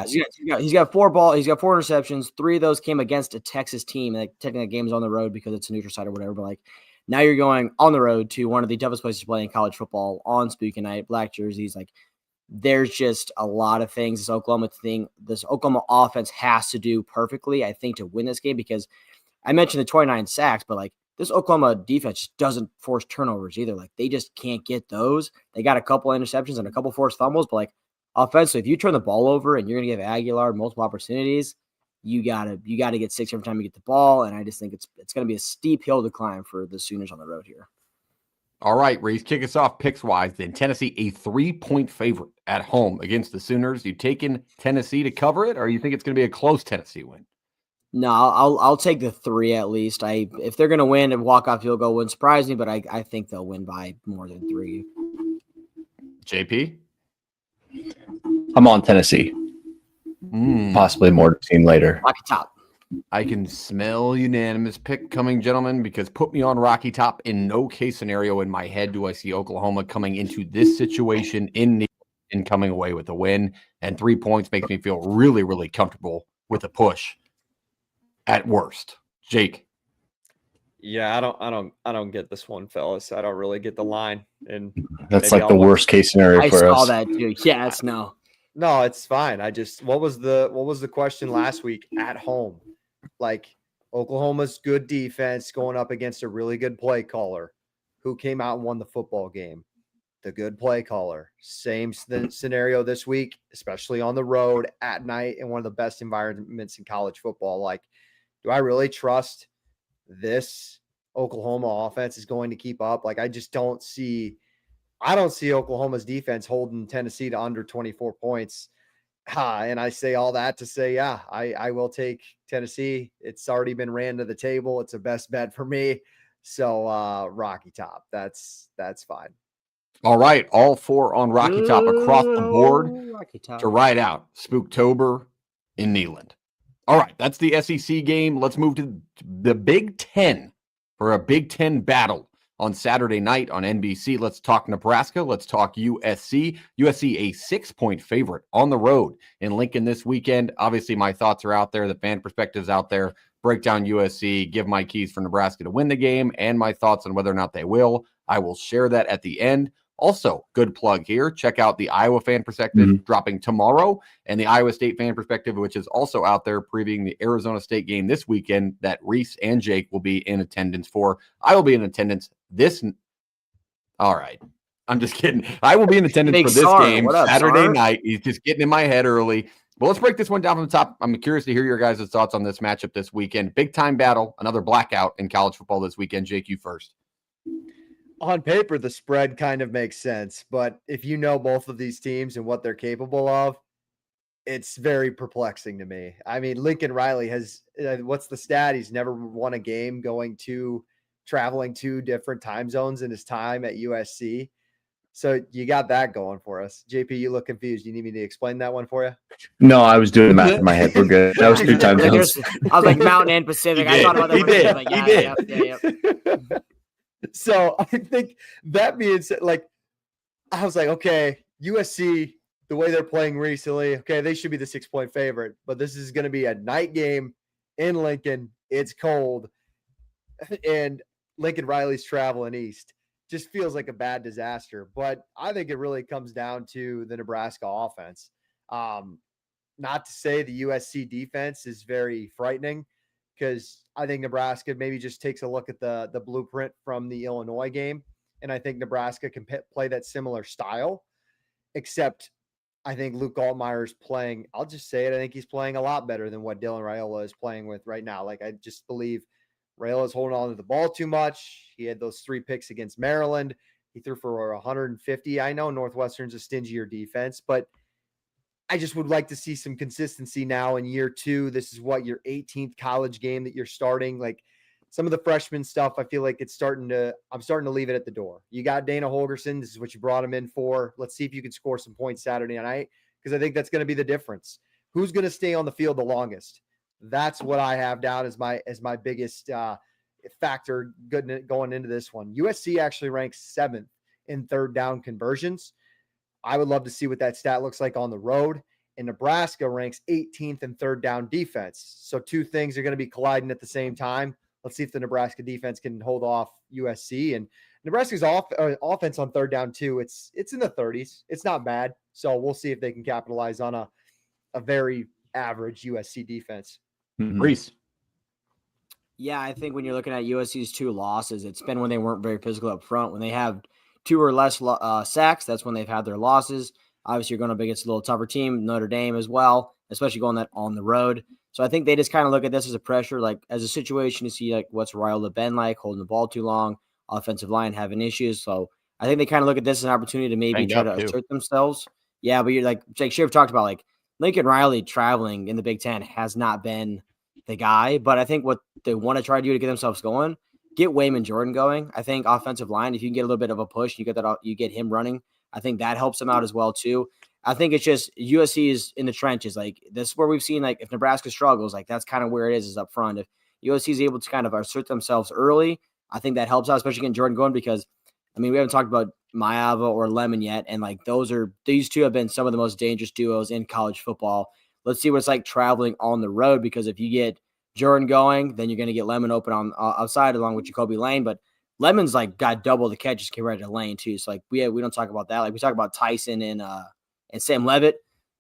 C: He's got 4 interceptions. 3 of those came against a Texas team. Like, technically, the game's on the road because it's a neutral site or whatever. But like, now you're going on the road to one of the toughest places to play in college football on Spooky Night, black jerseys. Like, there's just a lot of things this Oklahoma offense has to do perfectly, I think, to win this game, because I mentioned the 29 sacks, but like, this Oklahoma defense just doesn't force turnovers either. Like, they just can't get those. They got a couple of interceptions and a couple forced fumbles, but like, offensively, if you turn the ball over and you're going to give Aguilar multiple opportunities, you gotta get 6 every time you get the ball. And I just think it's going to be a steep hill to climb for the Sooners on the road here.
A: All right, Reese, kick us off picks-wise. Then Tennessee, a 3-point favorite at home against the Sooners. You taking Tennessee to cover it, or you think it's going to be a close Tennessee win?
C: No, I'll take the 3 at least. If they're going to win and walk-off field goal wouldn't surprise me, but I think they'll win by more than 3.
A: JP?
D: I'm on Tennessee. Possibly more seen later.
C: Rocky Top.
A: I can smell unanimous pick coming, gentlemen, because put me on Rocky Top. In no case scenario in my head do I see Oklahoma coming into this situation and coming away with a win. And 3 points makes me feel really, really comfortable with a push at worst. Jake.
B: Yeah, I don't get this one, fellas. I don't really get the line. And
D: that's like the worst case scenario for us.
C: I saw that too. Yeah, it's no.
B: No, it's fine. What was the question last week at home? Like, Oklahoma's good defense going up against a really good play caller who came out and won the football game. The good play caller. Same scenario this week, especially on the road at night in one of the best environments in college football. Like, do I really trust this Oklahoma offense is going to keep up? Like, I don't see Oklahoma's defense holding Tennessee to under 24 points. And I say all that to say, yeah, I will take Tennessee. It's already been ran to the table. It's a best bet for me. So Rocky Top, that's fine.
A: All right. All 4 on Rocky Top across the board to ride out Spooktober in Neyland. All right. That's the SEC game. Let's move to the Big Ten for a Big Ten battle on Saturday night on NBC. Let's talk Nebraska. Let's talk USC. USC, a 6-point favorite on the road in Lincoln this weekend. Obviously, my thoughts are out there. The fan perspective's out there. Break down USC, give my keys for Nebraska to win the game, and my thoughts on whether or not they will. I will share that at the end. Also, good plug here. Check out the Iowa fan perspective dropping tomorrow, and the Iowa State fan perspective, which is also out there previewing the Arizona State game this weekend that Reese and Jake will be in attendance for. I will be in attendance all right. I'm just kidding. I will be in attendance for this game Saturday night. He's just getting in my head early. But let's break this one down from the top. I'm curious to hear your guys' thoughts on this matchup this weekend. Big time battle, another blackout in college football this weekend. Jake, you first.
B: On paper, the spread kind of makes sense, but if you know both of these teams and what they're capable of, it's very perplexing to me. I mean, Lincoln Riley has, what's the stat? He's never won a game traveling 2 different time zones in his time at USC. So you got that going for us. JP, you look confused. You need me to explain that one for you?
D: No, I was doing the math in my head. We're good. That was 2 time zones.
C: I was like Mountain and Pacific. I thought about that.
A: He did.
B: So I think that being said, like, I was like, okay, USC, the way they're playing recently, okay, they should be the 6-point favorite, but this is going to be a night game in Lincoln. It's cold. And Lincoln Riley's traveling east. Just feels like a bad disaster. But I think it really comes down to the Nebraska offense. Not to say the USC defense is very frightening, because I think Nebraska maybe just takes a look at the blueprint from the Illinois game, and I think Nebraska can play that similar style, except I think Luke Altmaier's playing, I'll just say it, I think he's playing a lot better than what Dylan Raiola is playing with right now. Like, I just believe Raiola is holding on to the ball too much. He had those 3 picks against Maryland. He threw for 150. I know Northwestern's a stingier defense, but I just would like to see some consistency now in year 2. This is what, your 18th college game that you're starting. Like, some of the freshman stuff, I feel like I'm starting to leave it at the door. You got Dana Holgerson. This is what you brought him in for. Let's see if you can score some points Saturday night, because I think that's going to be the difference. Who's going to stay on the field the longest? That's what I have down as my biggest factor going into this one. USC actually ranks 7th in third down conversions. I would love to see what that stat looks like on the road. And Nebraska ranks 18th in third down defense. So 2 things are going to be colliding at the same time. Let's see if the Nebraska defense can hold off USC. And Nebraska's offense on third down too. It's in the 30s. It's not bad. So we'll see if they can capitalize on a very average USC defense.
A: Reese.
C: Yeah, I think when you're looking at USC's 2 losses, it's been when they weren't very physical up front. When they have 2 or less sacks, that's when they've had their losses. Obviously, you're going up against a little tougher team, Notre Dame as well, especially going that on the road. So I think they just kind of look at this as a pressure, like as a situation to see like what's Raiola been like, holding the ball too long, offensive line having issues. So I think they kind of look at this as an opportunity to maybe try to assert themselves. Yeah, but you're like Jake Schiff talked about, like Lincoln Riley traveling in the Big Ten has not been the guy, but I think what they want to try to do to get themselves going, get Wayman Jordan going. I think offensive line, if you can get a little bit of a push, you get him running. I think that helps them out as well too. I think it's just USC is in the trenches. Like, this is where we've seen, like, if Nebraska struggles, like that's kind of where it is up front. If USC is able to kind of assert themselves early, I think that helps out, especially getting Jordan going, because I mean, we haven't talked about Maava or Lemon yet. And like, these 2 have been some of the most dangerous duos in college football. Let's see what it's like traveling on the road, because if you get Jordan going, then you're going to get Lemon open on outside along with Jacoby Lane. But Lemon's like got double the catches compared to Lane too. So like we don't talk about that. Like, we talk about Tyson and Sam Levitt.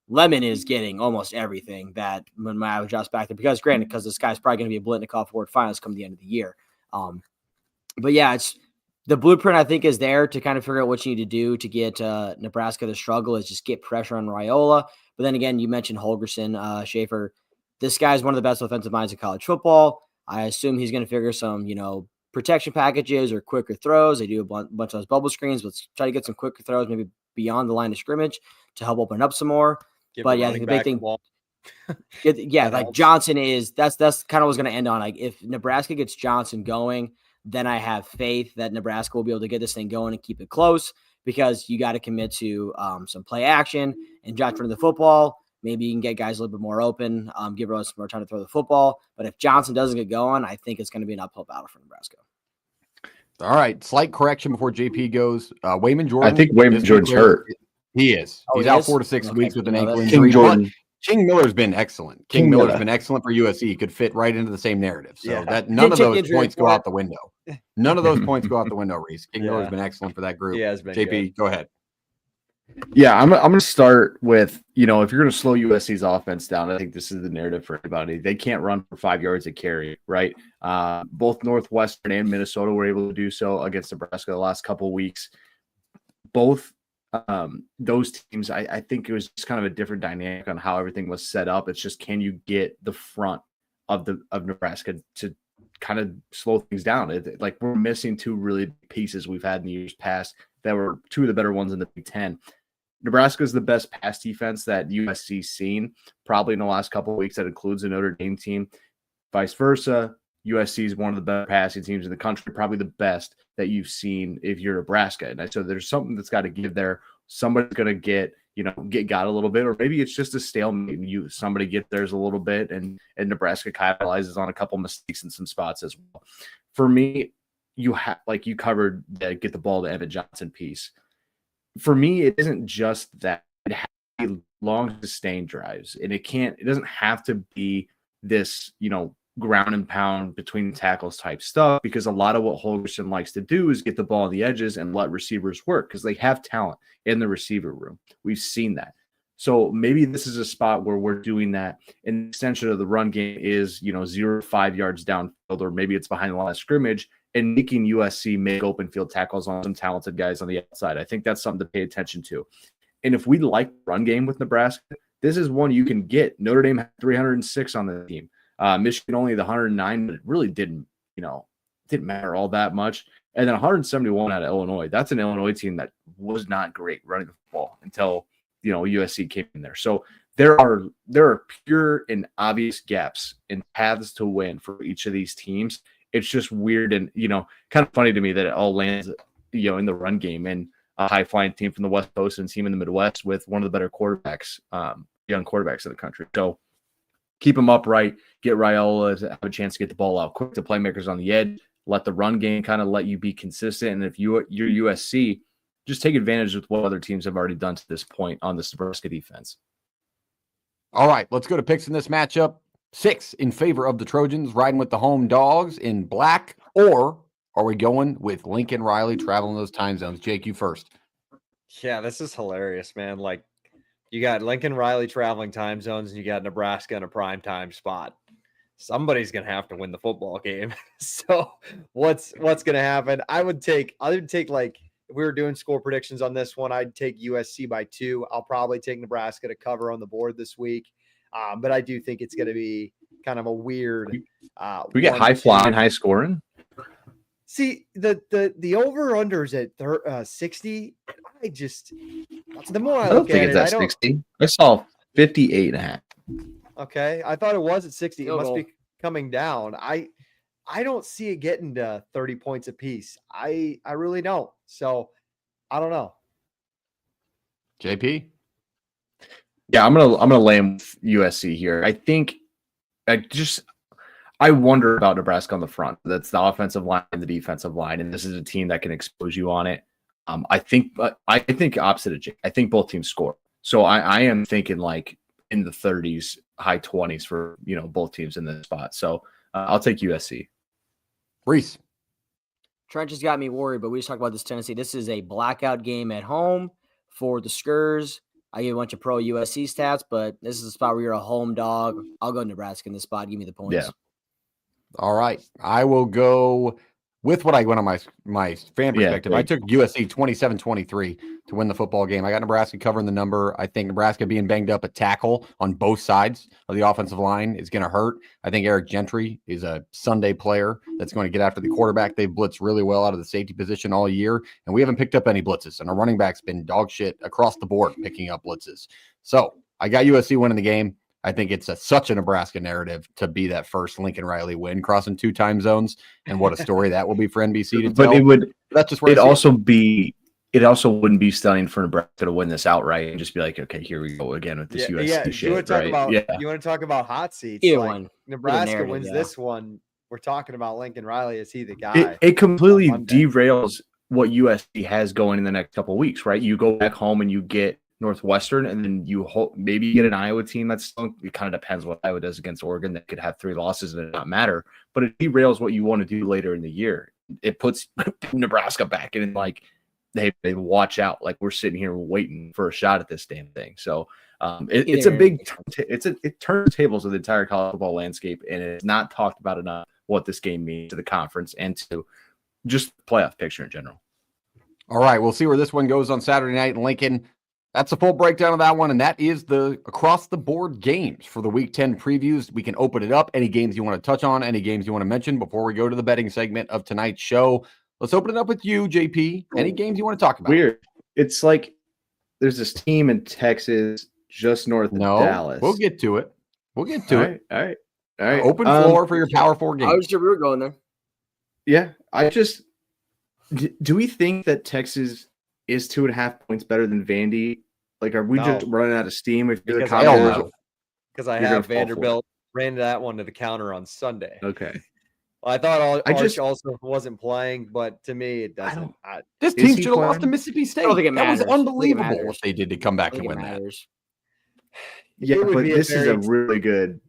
C: Lemon is getting almost everything that when Maava drops back there, because this guy's probably going to be a Blitnikoff Award finalist come the end of the year. But yeah, it's the blueprint I think is there to kind of figure out what you need to do to get Nebraska to struggle, is just get pressure on Raiola. But then again, you mentioned Holgerson, Schaefer. This guy's one of the best offensive minds in college football. I assume he's going to figure some, protection packages or quicker throws. They do a bunch of those bubble screens. Let's try to get some quicker throws, maybe beyond the line of scrimmage, to help open up some more. But yeah, I think the big thing, like Johnson that's kind of what's going to end on. Like, if Nebraska gets Johnson going, then I have faith that Nebraska will be able to get this thing going and keep it close, because you got to commit to some play action and Josh running the football. Maybe you can get guys a little bit more open, give us some more time to throw the football. But if Johnson doesn't get going, I think it's going to be an uphill battle for Nebraska.
A: All right. Slight correction before JP goes. Wayman Jordan.
D: I think Wayman Jordan's hurt.
A: He is. He's out 4 to 6 weeks with an ankle
D: King
A: injury. King Miller's been excellent. King Miller's been excellent for USC. He could fit right into the same narrative. So that none of those points go out the window. None of those points go out the window, Reese. King Miller's been excellent for that group.
B: He has been
A: JP,
B: good.
A: Go ahead.
D: Yeah, I'm going to start with, if you're going to slow USC's offense down, I think this is the narrative for everybody. They can't run for 5 yards a carry, right? Both Northwestern and Minnesota were able to do so against Nebraska the last couple of weeks. Both those teams, I think it was just kind of a different dynamic on how everything was set up. It's just, can you get the front of Nebraska to kind of slow things down? Like, we're missing 2 really big pieces we've had in the years past that were 2 of the better ones in the Big Ten. Nebraska is the best pass defense that USC's seen probably in the last couple of weeks. That includes the Notre Dame team. Vice versa, USC is one of the better passing teams in the country, probably the best that you've seen if you're Nebraska. And so there's something that's got to give there. Somebody's going to get got a little bit, or maybe it's just a stalemate. Somebody get theirs a little bit, and Nebraska capitalizes on a couple mistakes in some spots as well. For me, you covered the get the ball to Evan Johnson piece. For me, it isn't just that. It has to be long sustained drives, and it doesn't have to be this, ground and pound between tackles type stuff, because a lot of what Holgerson likes to do is get the ball on the edges and let receivers work because they have talent in the receiver room. We've seen that. So maybe this is a spot where we're doing that. And the extension of the run game is, 0 to 5 yards downfield, or maybe it's behind the line of scrimmage, and making USC make open field tackles on some talented guys on the outside. I think that's something to pay attention to. And if we like run game with Nebraska, this is one you can get. Notre Dame had 306 on the team. Michigan only the 109, but it really didn't matter all that much. And then 171 out of Illinois. That's an Illinois team that was not great running the football until USC came in there. So there are pure and obvious gaps and paths to win for each of these teams. It's just weird and kind of funny to me that it all lands in the run game, and a high flying team from the West Coast and team in the Midwest with one of the better quarterbacks, young quarterbacks in the country. So keep them upright, get Raiola to have a chance to get the ball out quick, the playmakers on the edge, let the run game kind of let you be consistent. And if you're USC, just take advantage of what other teams have already done to this point on this Nebraska defense.
A: All right, let's go to picks in this matchup. 6 in favor of the Trojans, riding with the home dogs in black, or are we going with Lincoln Riley traveling those time zones? Jake, you first.
B: Yeah, this is hilarious, man. Like, you got Lincoln Riley traveling time zones, and you got Nebraska in a prime time spot. Somebody's gonna have to win the football game. So what's gonna happen? I would take like, if we were doing score predictions on this one, I'd take USC by 2. I'll probably take Nebraska to cover on the board this week. But I do think it's going to be kind of a weird.
D: We get high flying, high scoring.
B: See, the over-unders at 60. I just, the more I look at it,
D: I 60. I saw 58.5.
B: Okay, I thought it was at 60. It
C: No
B: must
C: goal.
B: be coming down. I don't see it getting to 30 points apiece. I really don't. So I don't know.
A: JP?
D: Yeah, I'm gonna lay him with USC here. I think I wonder about Nebraska on the front. That's the offensive line and the defensive line, and this is a team that can expose you on it. I think opposite of Jake. I think both teams score. So I am thinking like in the 30s, high 20s for both teams in this spot. So I'll take USC.
A: Reese?
C: Trench has got me worried, but we just talked about this Tennessee. This is a blackout game at home for the Skurs. I give a bunch of pro USC stats, but this is a spot where you're a home dog. I'll go Nebraska in this spot. Give me the points.
D: Yeah.
A: All right. I will go with what I went on my fan perspective. I took USC 27-23 to win the football game. I got Nebraska covering the number. I think Nebraska being banged up at tackle on both sides of the offensive line is going to hurt. I think Eric Gentry is a Sunday player that's going to get after the quarterback. They've blitzed really well out of the safety position all year, and we haven't picked up any blitzes. And our running back's been dog shit across the board picking up blitzes. So I got USC winning the game. I think it's such a Nebraska narrative to be that first Lincoln Riley win, crossing 2 time zones, and what a story that will be for NBC to tell.
D: But it would.
A: That's just where
D: it also wouldn't be stunning for Nebraska to win this outright and just be like, okay, here we go again with this USC shit.
B: You want to talk about hot seats?
C: Either
B: like,
C: one.
B: Nebraska wins this one. We're talking about Lincoln Riley. Is he the guy?
D: It completely derails what USC has going in the next couple of weeks, right? You go back home and you get Northwestern, and then you maybe you get an Iowa team that's it kind of depends what Iowa does against Oregon. That could have 3 losses and it not matter, but it derails what you want to do later in the year. It puts Nebraska back in like, hey, watch out. Like, we're sitting here waiting for a shot at this damn thing. So it's a big, it turns tables of the entire college football landscape, and it's not talked about enough what this game means to the conference and to just the playoff picture in general.
A: All right, we'll see where this one goes on Saturday night in Lincoln. That's a full breakdown of that one, and that is the across-the-board games for the Week 10 previews. We can open it up. Any games you want to touch on, any games you want to mention before we go to the betting segment of tonight's show. Let's open it up with you, JP. Any games you want to talk about?
D: Weird. It's like there's this team in Texas just north of Dallas.
A: We'll get to it. All right.
D: All right.
A: Open floor for your Power 4 game.
C: I was sure we were going there.
D: Yeah, do we think that Texas is 2.5 points better than Vandy? Like, are we just running out of steam?
B: Because I have Vanderbilt ran that one to the counter on Sunday.
D: Okay.
B: Well, I thought Arch also wasn't playing, but to me, it doesn't.
A: This team should have lost to Mississippi State.
C: I don't think it
A: that was
C: matters.
A: unbelievable what they did to come back and win that.
D: Yeah, but this is a really good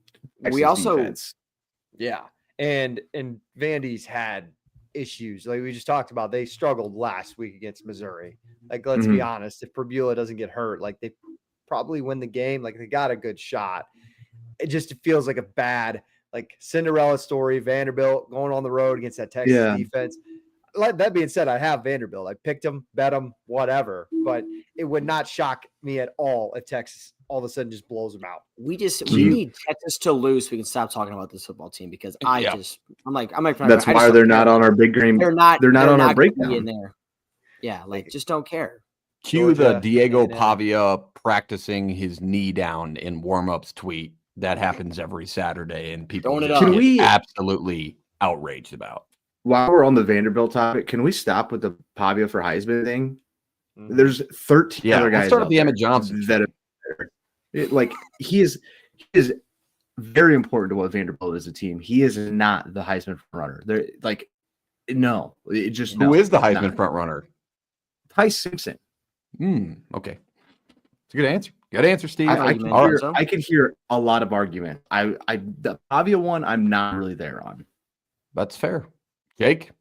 C: we also
D: defense.
B: Yeah. And Vandy's had issues. Like we just talked about, they struggled last week against Missouri. Like, let's be honest, if Perbula doesn't get hurt, like they probably win the game. Like they got a good shot. It just feels like a bad, like Cinderella story. Vanderbilt going on the road against that Texas defense. Like that being said, I have Vanderbilt. I picked them, bet them, whatever. But it would not shock me at all if Texas all of a sudden just blows them out.
C: We need Texas to lose so we can stop talking about this football team because I'm like
D: that's why they're not on our big game. They're not on our breakdown
C: in there. Yeah, like just don't care.
A: Cue the Diego Pavia practicing his knee down in warm-ups tweet that happens every Saturday, and people get absolutely outraged about.
D: While we're on the Vanderbilt topic, can we stop with the Pavia for Heisman thing? There's 13 other guys.
A: Let's start with the Emmett Johnson.
D: He is very important to what Vanderbilt is a team. He is not the Heisman front runner. They're like, no, it just
A: who is the Heisman front runner?
D: Ty Simpson.
A: Okay, it's a good answer. Good answer, Steve.
D: I can hear a lot of argument. The Pavia one, I'm not really there on.
A: That's fair. Jake,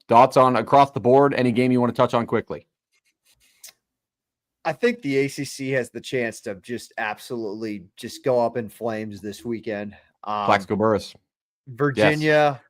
A: thoughts on across the board? Any game you want to touch on quickly?
B: I think the ACC has the chance to just absolutely just go up in flames this weekend.
A: Plaxico Burress.
B: Virginia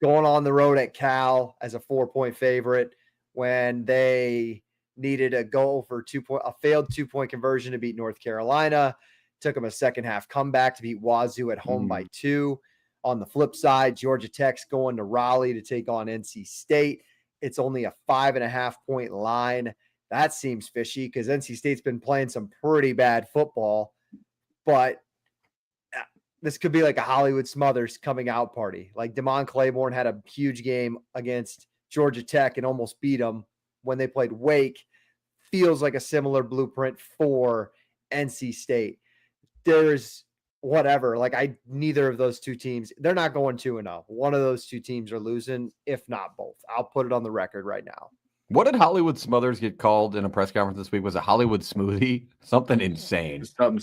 B: going on the road at Cal as a 4-point favorite when they needed a goal for a failed 2-point conversion to beat North Carolina. Took them a second half comeback to beat Wazoo at home by 2. On the flip side, Georgia Tech's going to Raleigh to take on NC State. It's only a 5.5-point line. That seems fishy because NC State's been playing some pretty bad football, but this could be like a Hollywood Smothers coming out party. Like Damon Claiborne had a huge game against Georgia Tech and almost beat them when they played Wake. Feels like a similar blueprint for NC State. There's whatever. Neither of those two teams, they're not going 2-0. One of those two teams are losing, if not both. I'll put it on the record right now.
A: What did Hollywood Smothers get called in a press conference this week? Was it Hollywood Smoothie? Something insane.
D: Holiday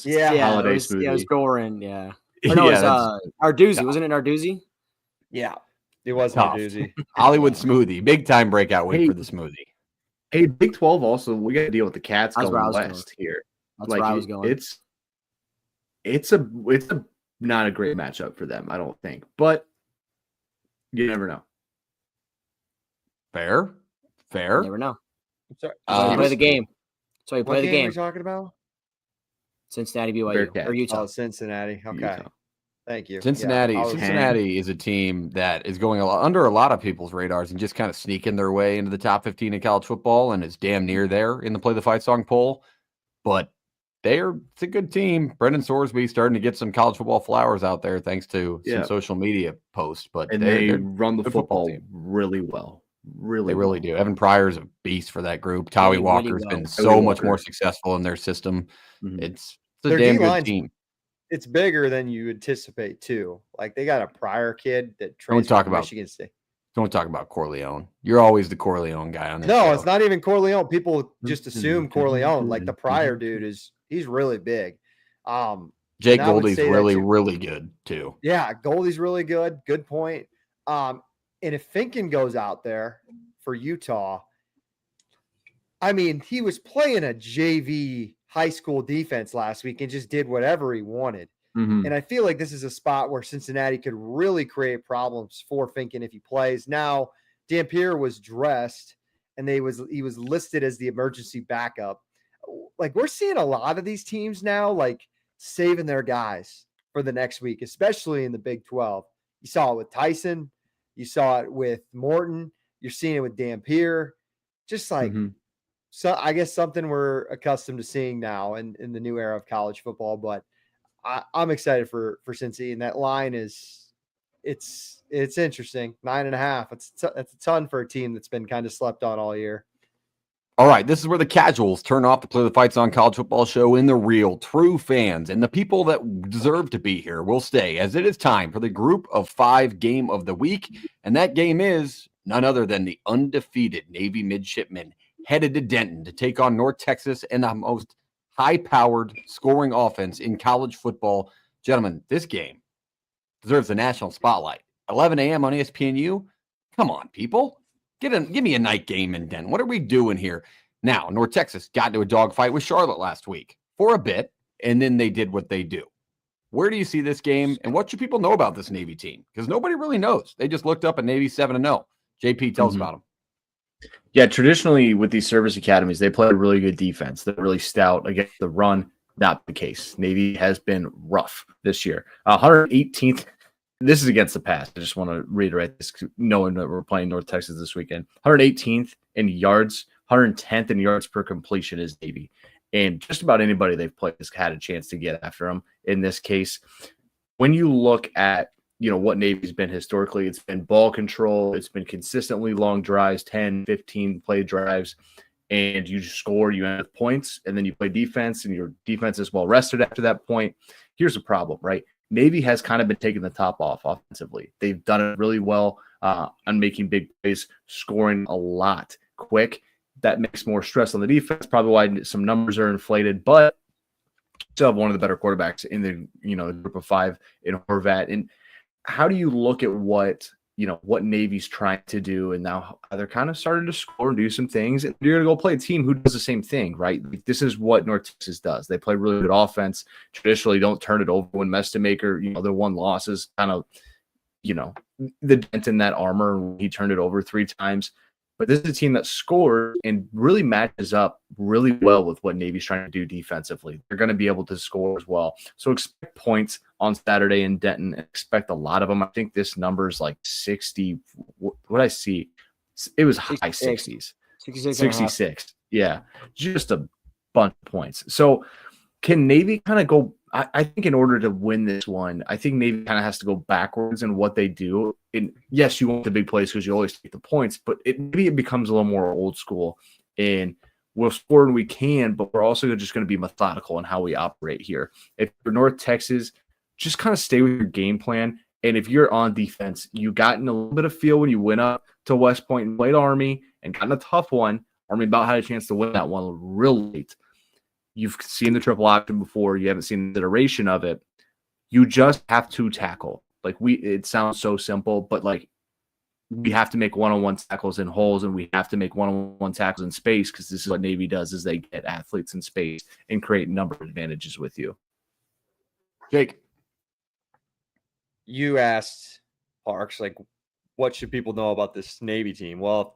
D: smoothie.
C: Yeah, it was Gorin. Yeah. Or no, it was Narduzzi. Wasn't it Narduzzi?
B: Yeah, it was Narduzzi.
A: Hollywood Smoothie. Big time breakout week for the smoothie.
D: Hey, Big 12 also, we got to deal with the Cats going west here.
C: That's where I was going.
D: It's a not a great matchup for them, I don't think. But you never know.
A: Fair.
C: You never know.
B: Sorry.
C: Play the game. So you play the game.
B: What are you talking about?
C: Cincinnati, BYU, or Utah.
B: Oh, Cincinnati. Okay. Utah. Thank you.
A: Cincinnati is a team that is going under a lot of people's radars and just kind of sneaking their way into the top 15 in college football and is damn near there in the Play the Fight Song poll. But it's a good team. Brendan Sorsby starting to get some college football flowers out there thanks to some social media posts. But
D: they run the football really well.
A: They really do. Evan Pryor's a beast for that group. Tawi Walker's been so much more successful in their system. It's a damn good team.
B: It's bigger than you anticipate too. Like they got a Pryor kid that transferred from Michigan State.
A: Don't talk about Corleone. You're always the Corleone guy on this
B: show.
A: No,
B: it's not even Corleone. People just assume Corleone. Like the Pryor dude he's really big.
A: Jake Goldie's really good too.
B: Yeah, Goldie's really good. Good point. And if Finken goes out there for Utah, I mean, he was playing a JV high school defense last week and just did whatever he wanted. And I feel like this is a spot where Cincinnati could really create problems for Finken if he plays. Now, Dampier was dressed and he was listed as the emergency backup. Like we're seeing a lot of these teams now, like saving their guys for the next week, especially in the Big 12. You saw it with Tyson. You saw it with Morton. You're seeing it with Dampier. Just like, so I guess something we're accustomed to seeing now in the new era of college football. But I'm excited for Cincy, and that line it's interesting. 9.5. That's a ton for a team that's been kind of slept on all year.
A: All right, this is where the casuals turn off to Play the Fights on College Football Show, and the real, true fans and the people that deserve to be here will stay, as it is time for the Group of 5 game of the week, and that game is none other than the undefeated Navy midshipmen headed to Denton to take on North Texas and the most high-powered scoring offense in college football. Gentlemen, this game deserves a national spotlight. 11 a.m. on ESPNU. Come on, people. Give me a night game in Denton. What are we doing here? Now, North Texas got into a dogfight with Charlotte last week for a bit, and then they did what they do. Where do you see this game, and what should people know about this Navy team? Because nobody really knows. They just looked up at Navy 7-0. JP tells about them.
D: Yeah, traditionally with these service academies, they play a really good defense. They're really stout against the run. Not the case. Navy has been rough this year. 118th. This is against the pass. I just want to reiterate this, knowing that we're playing North Texas this weekend. 118th in yards, 110th in yards per completion is Navy. And just about anybody they've played has had a chance to get after them. In this case, when you look at what Navy's been historically, it's been ball control. It's been consistently long drives, 10, 15 play drives, and you score, you end with points, and then you play defense, and your defense is well rested after that point. Here's the problem, right? Navy has kind of been taking the top off offensively. They've done it really well on making big plays, scoring a lot quick. That makes more stress on the defense, probably why some numbers are inflated, but still have one of the better quarterbacks in the group of five in Horvat. And how do you look at what Navy's trying to do, and now they're kind of starting to score and do some things, and you're going to go play a team who does the same thing, right? This is what North Texas does. They play really good offense. Traditionally, don't turn it over when Mestemaker, their one loss is kind of, the dent in that armor. He turned it over 3 times. But this is a team that scores and really matches up really well with what Navy's trying to do defensively. They're going to be able to score as well. So expect points on Saturday in Denton. Expect a lot of them. I think this number is like 60. What I see, it was high 60s. 66. Yeah, just a bunch of points. So can Navy kind of go? I think in order to win this one, I think Navy kind of has to go backwards in what they do. And yes, you want the big plays because you always take the points, but maybe it becomes a little more old school. And we'll score when we can, but we're also just going to be methodical in how we operate here. If you're North Texas, just kind of stay with your game plan. And if you're on defense, you got in a little bit of feel when you went up to West Point and played Army and got in a tough one. Army about had a chance to win that one real late. You've seen the triple option before. You haven't seen the iteration of it. You just have to tackle. It sounds so simple, but we have to make one-on-one tackles in holes, and we have to make one-on-one tackles in space, because this is what Navy does: is they get athletes in space and create number advantages with you.
A: Jake,
B: you asked Parks, what should people know about this Navy team? Well,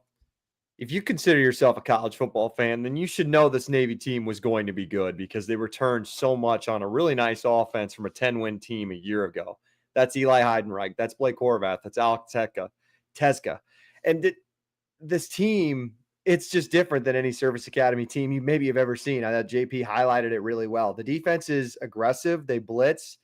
B: if you consider yourself a college football fan, then you should know this Navy team was going to be good, because they returned so much on a really nice offense from a 10-win team a year ago. That's Eli Heidenreich. That's Blake Horvath. That's Alex Teska. And this team, it's just different than any service academy team you maybe have ever seen. I thought JP highlighted it really well. The defense is aggressive. They blitz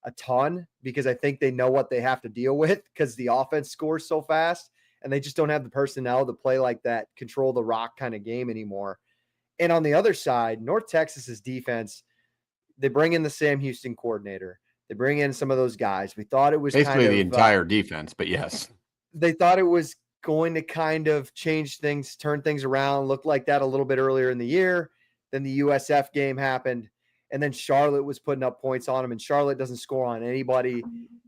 B: a ton because I think they know what they have to deal with, because the offense scores so fast. And they just don't have the personnel to play like that, control the rock kind of game anymore. And on the other side, North Texas's defense, they bring in the Sam Houston coordinator. They bring in some of those guys. We thought it was
A: basically the entire defense, but yes.
B: They thought it was going to kind of change things, turn things around, looked like that a little bit earlier in the year. Then the USF game happened, and then Charlotte was putting up points on them, and Charlotte doesn't score on anybody.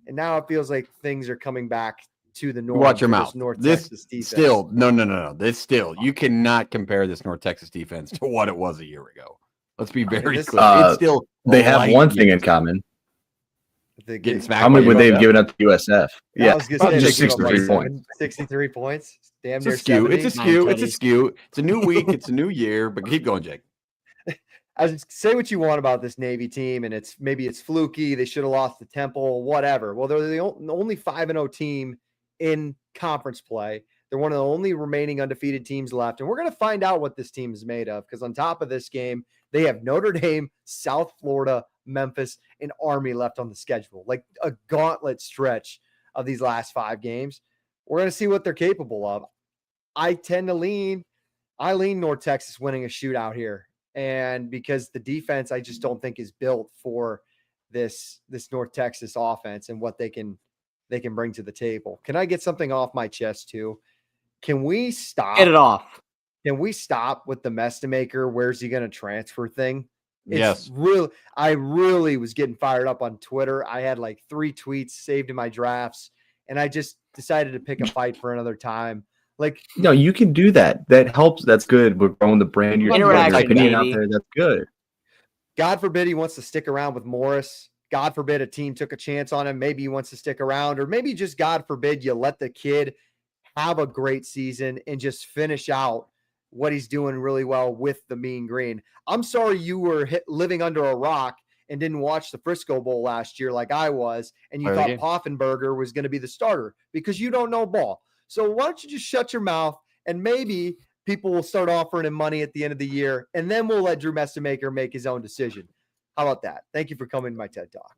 B: And now it feels like things are coming back to the norm.
A: Watch your mouth.
B: Texas defense.
A: Still, no. You cannot compare this North Texas defense to what it was a year ago. Let's be very clear. It's still
D: they have one thing in common.
A: Getting smacked.
D: How many would they have given up to USF?
B: Yeah, I was going to say
D: 63 points.
B: 63 points. Damn near
A: it's a skew.
B: 70.
A: It's a skew. It's a skew. It's a new week. It's a new year. But keep going, Jake.
B: Say what you want about this Navy team, and maybe it's fluky. They should have lost to Temple, whatever. Well, they're the only 5-0 team in conference play. They're one of the only remaining undefeated teams left. And we're going to find out what this team is made of, because on top of this game, they have Notre Dame, South Florida, Memphis, and Army left on the schedule. Like a gauntlet stretch of these last 5 games. We're going to see what they're capable of. I lean North Texas winning a shootout here. And because the defense, I just don't think is built for this North Texas offense and what they can bring to the table. Can I get something off my chest too? Can we stop?
C: Get it off.
B: Can we stop with the Mestemaker? Where's he going to transfer thing?
A: Yes.
B: I really was getting fired up on Twitter. I had like 3 tweets saved in my drafts, and I just decided to pick a fight for another time. Like,
D: no, you can do that. That helps. That's good. We're growing the brand. You're putting your opinion out there. That's good.
B: God forbid he wants to stick around with Morris. God forbid a team took a chance on him. Maybe he wants to stick around, or maybe just God forbid you let the kid have a great season and just finish out what he's doing really well with the Mean Green. I'm sorry you were living under a rock and didn't watch the Frisco Bowl last year like I was, and you thought Poffenberger was going to be the starter because you don't know ball. So why don't you just shut your mouth, and maybe people will start offering him money at the end of the year, and then we'll let Drew Messemaker make his own decision. How about that? Thank you for coming to my TED Talk.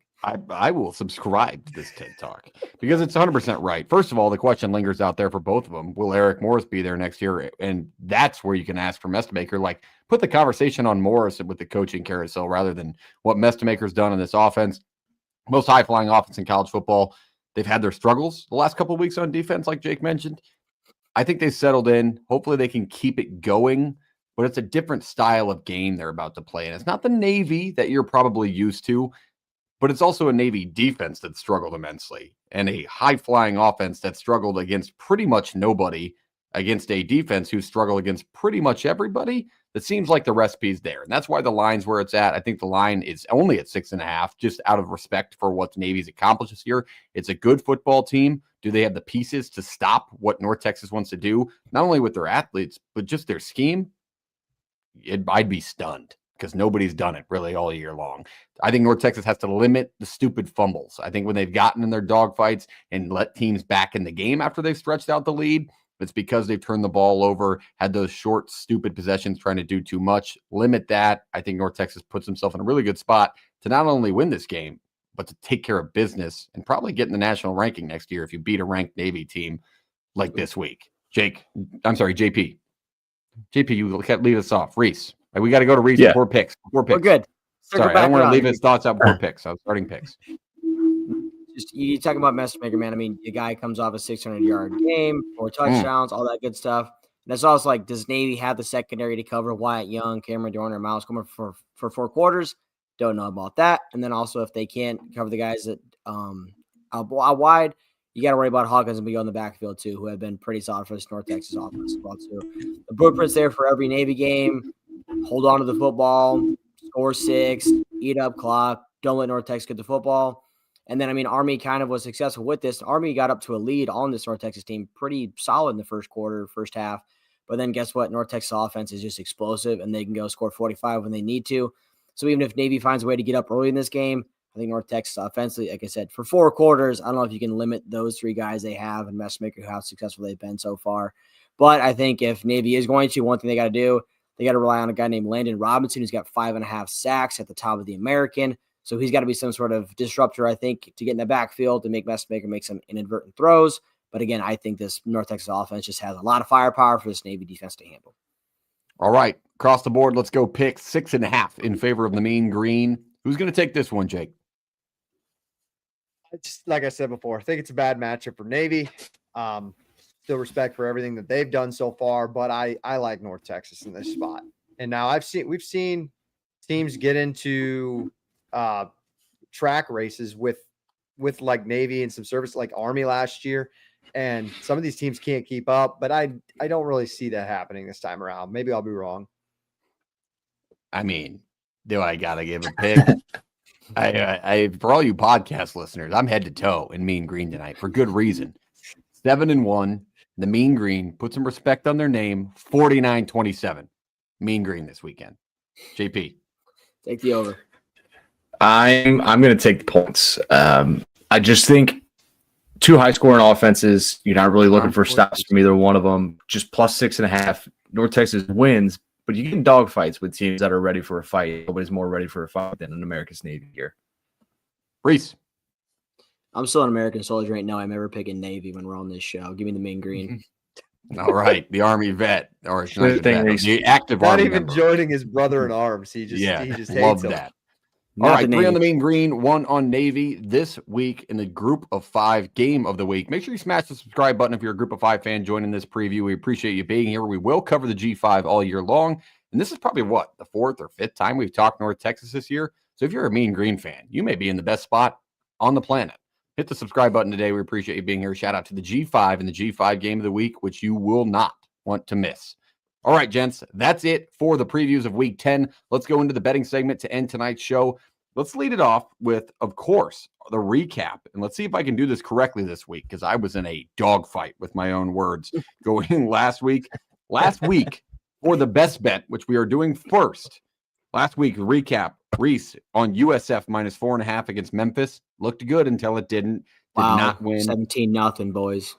A: I will subscribe to this TED Talk because it's 100% right. First of all, the question lingers out there for both of them. Will Eric Morris be there next year? And that's where you can ask for Messemaker. Like, put the conversation on Morris with the coaching carousel rather than what Messemaker's done in this offense. Most high-flying offense in college football. They've had their struggles the last couple of weeks on defense, like Jake mentioned. I think they've settled in. Hopefully they can keep it going, but it's a different style of game they're about to play. And it's not the Navy that you're probably used to, but it's also a Navy defense that struggled immensely and a high-flying offense that struggled against pretty much nobody, against a defense who struggled against pretty much everybody. That seems like the recipe's there. And that's why the line's where it's at. I think the line is only at 6.5, just out of respect for what the Navy's accomplished this year. It's a good football team. Do they have the pieces to stop what North Texas wants to do? Not only with their athletes, but just their scheme? I'd be stunned because nobody's done it really all year long. I think North Texas has to limit the stupid fumbles. I think when they've gotten in their dogfights and let teams back in the game after they've stretched out the lead, it's because they've turned the ball over, had those short, stupid possessions trying to do too much. Limit that. I think North Texas puts himself in a really good spot to not only win this game, but to take care of business and probably get in the national ranking next year if you beat a ranked Navy team like this week. JP. JP, you leave us off. Reese. We got to go to Reese before picks.
C: We're good.
A: Sorry, I don't want to leave his thoughts out before picks. I was starting picks.
C: Just you talking about Messemaker, man. I mean, the guy cocomes off a 600-yard game, 4 touchdowns, all that good stuff. And it's also like, does Navy have the secondary to cover Wyatt Young, Cameron Dorner, Miles Comer for 4 quarters? Don't know about that. And then also, if they can't cover the guys that out wide, you got to worry about Hawkins and Miguel in the backfield too, who have been pretty solid for this North Texas offense as well too. The blueprint's there for every Navy game. Hold on to the football, score 6, eat up clock. Don't let North Texas get the football. And then, I mean, Army kind of was successful with this. Army got up to a lead on this North Texas team, pretty solid in the first quarter, first half. But then guess what? North Texas offense is just explosive, and they can go score 45 when they need to. So even if Navy finds a way to get up early in this game, I think North Texas offensively, like I said, for 4 quarters, I don't know if you can limit those 3 guys they have and Messemaker, how successful they've been so far. But I think if Navy is going to, one thing they got to do, they got to rely on a guy named Landon Robinson, who's got 5.5 sacks at the top of the American. So he's got to be some sort of disruptor, I think, to get in the backfield to make Messemaker make some inadvertent throws. But again, I think this North Texas offense just has a lot of firepower for this Navy defense to handle.
A: All right, across the board, let's go pick 6.5 in favor of the Mean Green. Who's going to take this one, Jake?
B: It's like I said before, I think it's a bad matchup for Navy. Still respect for everything that they've done so far, but I like North Texas in this spot. And now we've seen teams get into track races with like Navy and some service like Army last year, and some of these teams can't keep up, but I don't really see that happening this time around. Maybe I'll be wrong.
A: I mean, do I gotta give a pick? I for all you podcast listeners, I'm head to toe in Mean Green tonight for good reason. 7-1, the Mean Green, put some respect on their name. 49-27, Mean Green this weekend. JP,
C: take the over.
D: I'm going to take the points. I just think 2 high-scoring offenses. You're not really looking for stops from either one of them. Just plus 6.5. North Texas wins, but you get dogfights with teams that are ready for a fight. Nobody's more ready for a fight than an America's Navy here.
A: Reese.
C: I'm still an American soldier right now. I'm ever picking Navy when we're on this show. Give me the Mean Green.
A: All right, the Army vet, or the active
B: not
A: Army
B: even
A: member.
B: Joining his brother in arms. He just hates
A: love
B: him.
A: that. All right, 3 on the Mean Green, 1 on Navy this week in the Group of 5 game of the week. Make sure you smash the subscribe button if you're a Group of 5 fan joining this preview. We appreciate you being here. We will cover the G5 all year long, and this is probably the 4th or 5th time we've talked North Texas this year. So if you're a Mean Green fan, you may be in the best spot on the planet. hit the subscribe button today. We appreciate you being here. Shout out to the G5 and the G5 game of the week, which you will not want to miss. All right, gents, that's it for the previews of week 10. Let's go into the betting segment to end tonight's show. Let's lead it off with, of course, the recap. And let's see if I can do this correctly this week, because I was in a dogfight with my own words going last week. Last week, for the best bet, which we are doing first. Last week, recap, Reese on USF minus 4.5 against Memphis. Looked good until it didn't. Did not win.
C: 17-0, boys.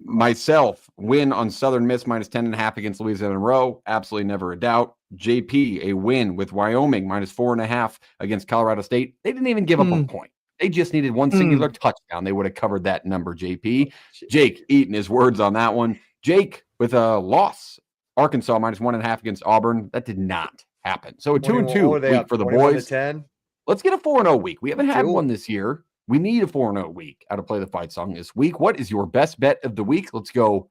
A: Myself, win on Southern Miss minus 10.5 against Louisiana Monroe. Absolutely never a doubt. JP, a win with Wyoming minus 4.5 against Colorado State. They didn't even give up a point. They just needed one singular touchdown. They would have covered that number, JP. Jake eating his words on that one. Jake with a loss. Arkansas minus 1.5 against Auburn. That did not happen. So a 2-2 week for the boys.
B: 10?
A: Let's get a 4-0 week. We haven't had one this year. We need a 4-0 week out of Play the Fight Song this week. What is your best bet of the week? Let's go.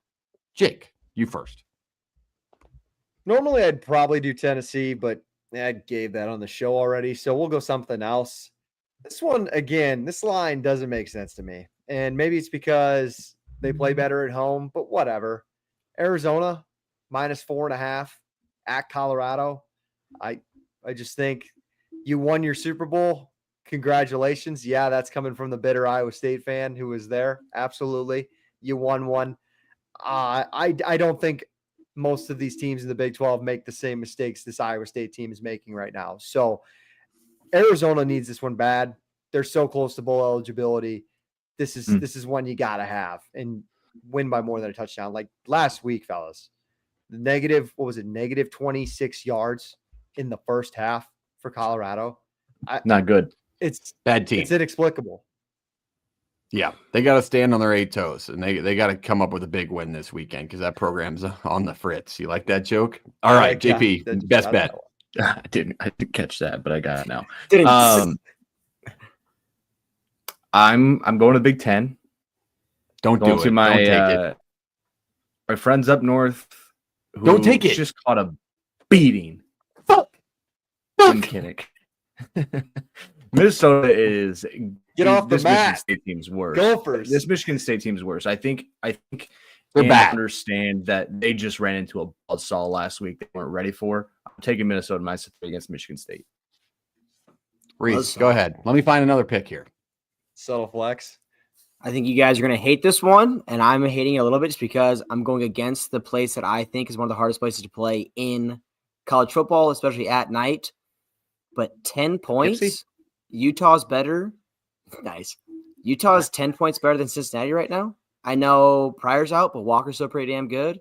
A: Jake, you first.
B: Normally, I'd probably do Tennessee, but I gave that on the show already. So we'll go something else. This one, again, this line doesn't make sense to me. And maybe it's because they play better at home, but whatever. Arizona, minus 4.5 at Colorado. I just think you won your Super Bowl. Congratulations. Yeah, that's coming from the bitter Iowa State fan who was there. Absolutely. You won one. I don't think most of these teams in the Big 12 make the same mistakes this Iowa State team is making right now. So Arizona needs this one bad. They're so close to bowl eligibility. This is one you got to have and win by more than a touchdown. Like last week, fellas, negative 26 yards in the first half for Colorado.
D: Not good.
B: It's
A: bad team.
B: It's inexplicable.
A: Yeah, they got to stand on their 8 toes, and they got to come up with a big win this weekend because that program's on the fritz. You like that joke? All right, JP, best bet.
D: I didn't catch that, but I got it now. I'm going to Big 10.
A: Don't do it.
D: To my, Don't take it. My friends up north. Who
A: Don't take it.
D: Just caught a beating.
A: Fuck.
D: I'm kidding. Minnesota is
B: get off the
D: this
B: mat.
D: Michigan State team's worse.
B: Gophers.
D: This Michigan State team's worse. I think
A: they're bad.
D: Understand that they just ran into a buzzsaw last week they weren't ready for. I'm taking Minnesota minus 3 against Michigan State.
A: Reese, go ahead. Let me find another pick here.
B: Subtle flex.
C: I think you guys are going to hate this one, and I'm hating it a little bit just because I'm going against the place that I think is one of the hardest places to play in college football, especially at night. But 10 points,
D: Gypsy?
C: Utah's better. Nice. Utah's 10 points better than Cincinnati right now. I know Pryor's out, but Walker's still pretty damn good.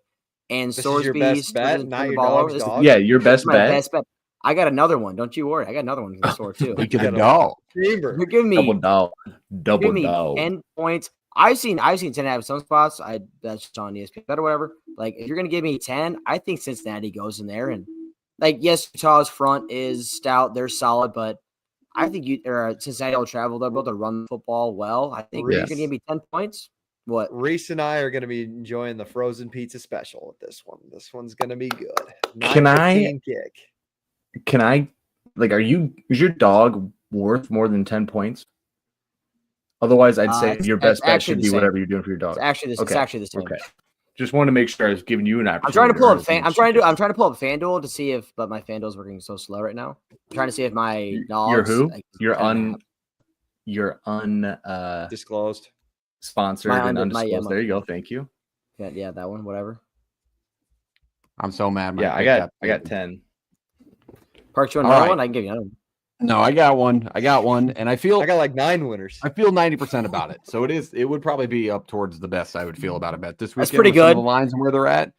C: And
B: This is your best bet, not your dog's dog.
D: Yeah, your best
C: my
D: bet.
C: best bet. I got another one. Don't you worry. I got another one in the store too.
A: Week of the dog.
B: Chamber.
C: You're giving me
D: Double
C: me
D: dog.
C: 10 points. I've seen 10 have some spots. That's just on ESPN or whatever. Like if you're gonna give me 10, I think Cincinnati goes in there and like yes, Utah's front is stout. They're solid, but I think Cincinnati will travel. They're able to run football well. I think you're gonna give me 10 points. What?
B: Reese and I are going to be enjoying the frozen pizza special with this one. This one's going to be good.
D: Can I
B: kick?
D: Is your dog worth more than 10 points? Otherwise, I'd say your best bet should be whatever you're doing for your dog.
C: It's actually the same.
D: Okay. Just wanted to make sure I was giving you an opportunity.
C: I'm trying to pull up FanDuel to see if, but my FanDuel's working so slow right now. I'm trying to see if my dogs.
D: You're
B: disclosed.
D: Sponsored and undisclosed. There you go. Thank you.
C: Yeah, that one. Whatever.
A: I'm so mad.
D: I got 10.
C: Parks, you want another one? I can give you another one.
A: No, I got one, and I got
B: like 9 winners.
A: I feel 90% about it, so it would probably be up towards the best I would feel about a bet this weekend.
C: That's pretty good.
A: The lines and where they're at.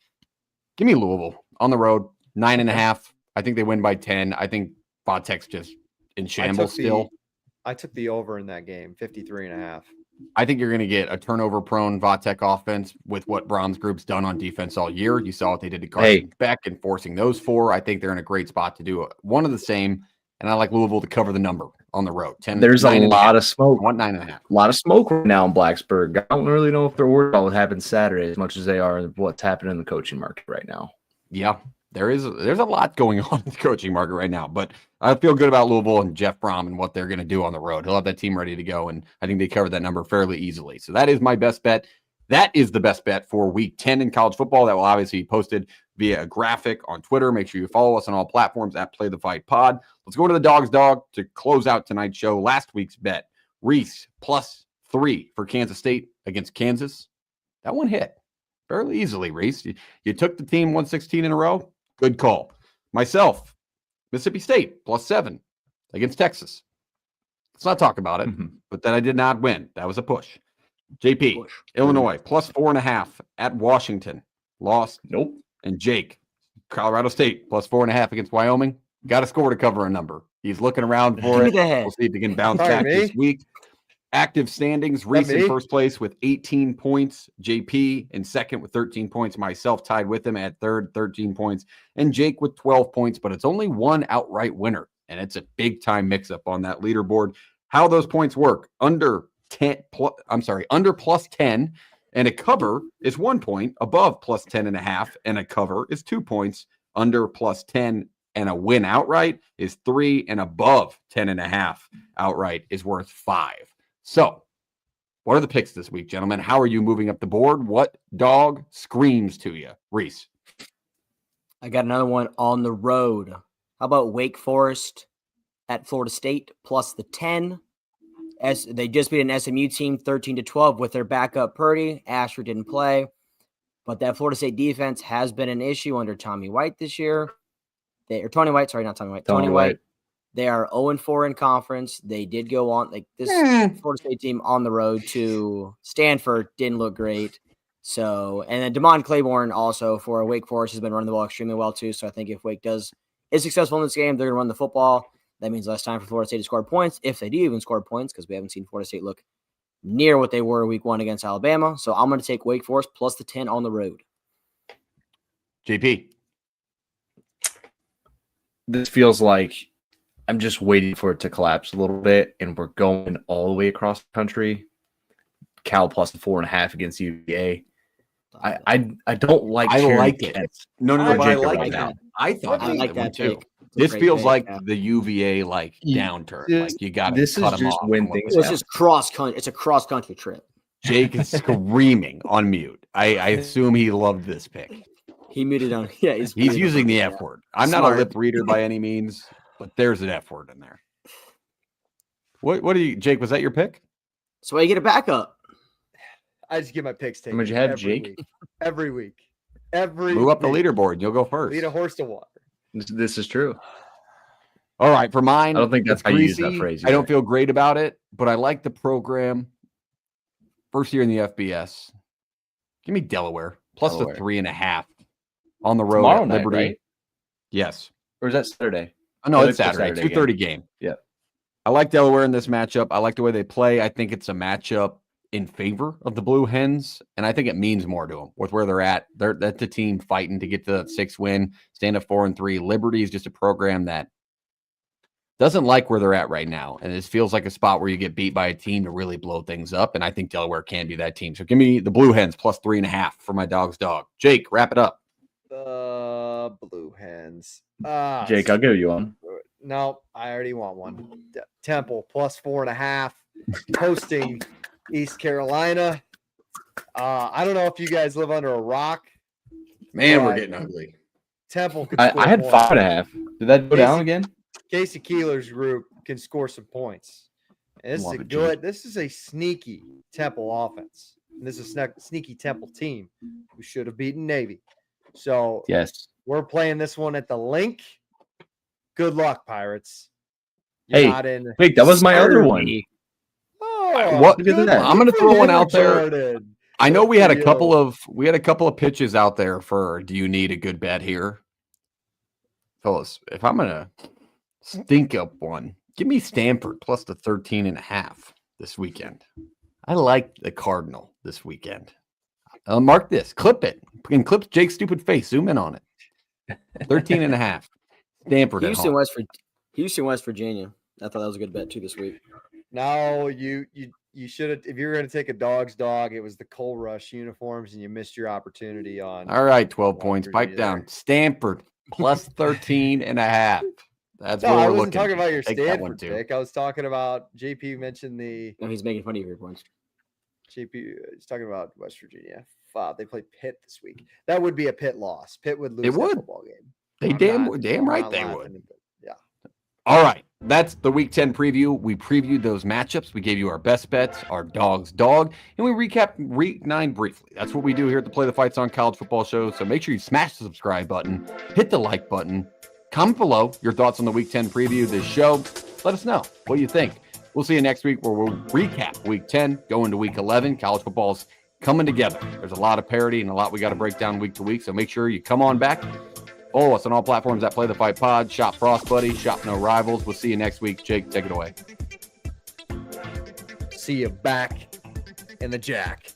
A: Give me Louisville on the road, 9.5. I think they win by 10. I think Vatek's just in shambles still.
B: I took the over in that game, 53.5.
A: I think you're going to get a turnover-prone Vatek offense with what Brom's group's done on defense all year. You saw what they did to Carson Beck and forcing those 4. I think they're in a great spot to do one of the same, and I like Louisville to cover the number on the road. 10.
D: There's a lot of smoke.
A: 9.5.
D: A lot of smoke right now in Blacksburg. I don't really know if they're worried about what happens Saturday as much as they are what's happening in the coaching market right now.
A: Yeah, there's a lot going on in the coaching market right now, but I feel good about Louisville and Jeff Brom and what they're going to do on the road. He'll have that team ready to go, and I think they covered that number fairly easily. So that is my best bet. That is the best bet for week 10 in college football. That will obviously be posted via a graphic on Twitter. Make sure you follow us on all platforms at Play the Fight Pod. Let's go to the Dog's Dog to close out tonight's show. Last week's bet, Reese +3 for Kansas State against Kansas. That one hit fairly easily, Reese. You took the team 116 in a row. Good call. Myself, Mississippi State +7 against Texas. Let's not talk about it, but then I did not win. That was a push. JP, Illinois +4.5 at Washington. Lost.
D: Nope.
A: And Jake, Colorado State +4.5 against Wyoming. Got to score to cover a number. He's looking around for it. We'll see if he can bounce back this week. Active standings, Reese in first place with 18 points. JP in second with 13 points. Myself tied with him at third, 13 points. And Jake with 12 points, but it's only one outright winner. And it's a big time mix up on that leaderboard. How those points work, under +10, and a cover is 1 point, above +10.5, and a cover is 2 points, under +10, and a win outright is 3, and above 10.5 outright is worth 5. So, what are the picks this week, gentlemen? How are you moving up the board? What dog screams to you, Reese?
C: I got another one on the road. How about Wake Forest at Florida State +10? As they just beat an SMU team 13-12 with their backup Purdy. Ashford didn't play, but that Florida State defense has been an issue under Tony White this year. Tony White. Tony White. They are 0-4 in conference. They did go on this Florida State team on the road to Stanford didn't look great. So, and then Damon Claiborne also for Wake Forest has been running the ball extremely well too. So I think if Wake is successful in this game, they're going to run the football. That means less time for Florida State to score points, if they do even score points, because we haven't seen Florida State look near what they were week 1 against Alabama. So I'm going to take Wake Forest +10 on the road.
A: JP.
D: This feels like I'm just waiting for it to collapse a little bit, and we're going all the way across the country. Cal +4.5 against UVA. I don't like.
A: I like it. No,
B: I
A: like that. I thought I like that too. This feels like the UVA downturn. You got to cut them off.
C: It's just cross country. It's a cross country trip.
A: Jake is screaming on mute. I assume he loved this pick.
C: He muted on. Yeah,
A: he's using the F word. I'm not a lip reader by any means, but there's an F word in there. What do you, Jake? Was that your pick?
C: So why you get a backup?
B: I just get my picks taken.
D: Would you have Jake
B: every week?
A: Move up the leaderboard. You'll go first.
B: Lead a horse to water.
D: This is true.
A: All right, for mine,
D: I don't think that's how you use that phrase.
A: I don't feel great about it, but I like the program. First year in the FBS. Give me Delaware plus the 3.5 on the road
D: tomorrow
A: at
D: night,
A: Liberty.
D: Right?
A: Yes.
D: Or is that Saturday?
A: Oh, no, it's Saturday. 2:30 game.
D: Yeah.
A: I like Delaware in this matchup. I like the way they play. I think it's a matchup in favor of the Blue Hens, and I think it means more to them with where they're at. That's the team fighting to get to that 6th win, stand up 4-3. Liberty is just a program that doesn't like where they're at right now, and this feels like a spot where you get beat by a team to really blow things up, and I think Delaware can be that team. So give me the Blue Hens plus 3.5 for my dog's dog. Jake, wrap it up.
B: The Blue Hens.
D: Jake, I'll give you one.
B: No, I already want one. Temple plus 4.5, hosting East Carolina. I don't know if you guys live under a rock.
A: Man, we're getting ugly.
B: Temple.
D: I had 5.5. Did that go down again?
B: Casey Keeler's group can score some points. And this is a sneaky Temple offense. And this is a sneaky Temple team who should have beaten Navy. So
D: yes,
B: we're playing this one at the link. Good luck, Pirates.
D: Wait, that was my other one.
B: Oh,
A: what? I'm going to throw one out there. I know we had a couple of pitches out there for. Do you need a good bet here, fellas? If I'm going to stink up one, give me Stanford plus the 13.5 this weekend. I like the Cardinal this weekend. Mark this, clip it, and clip Jake's stupid face. Zoom in on it. 13.5. Stanford.
C: Houston, West Virginia. I thought that was a good bet too this week.
B: No, you should have. If you were going to take a dog's dog, it was the Coal Rush uniforms, and you missed your opportunity on.
A: All right, 12 points. Pipe down. Stanford plus 13.5. That's
B: No,
A: where
B: I
A: we're
B: wasn't
A: looking.
B: talking about your
A: Take that one
B: Stanford
A: too.
B: pick. I was talking about JP mentioned the
C: No, he's making fun of your points.
B: JP. He's talking about West Virginia. They play Pitt this week. That would be a Pitt loss. Pitt would lose
A: It
B: that
A: would.
B: football game.
A: They
B: I'm
A: damn
B: I'm
A: right
B: not
A: they
B: laughing,
A: would.
B: but yeah.
A: All right. That's the Week 10 preview. We previewed those matchups. We gave you our best bets, our dog's dog, and we recapped Week 9 briefly. That's what we do here at the Play the Fights on College Football Show. So make sure you smash the subscribe button, hit the like button, comment below your thoughts on the Week 10 preview, this show. Let us know what you think. We'll see you next week where we'll recap Week 10, go into Week 11. College football's coming together. There's a lot of parity and a lot we got to break down week to week. So make sure you come on back. Follow us on all platforms that Play the Fight Pod. Shop Frost Buddy. Shop No Rivals. We'll see you next week. Jake, take it away.
B: See you back in the jack.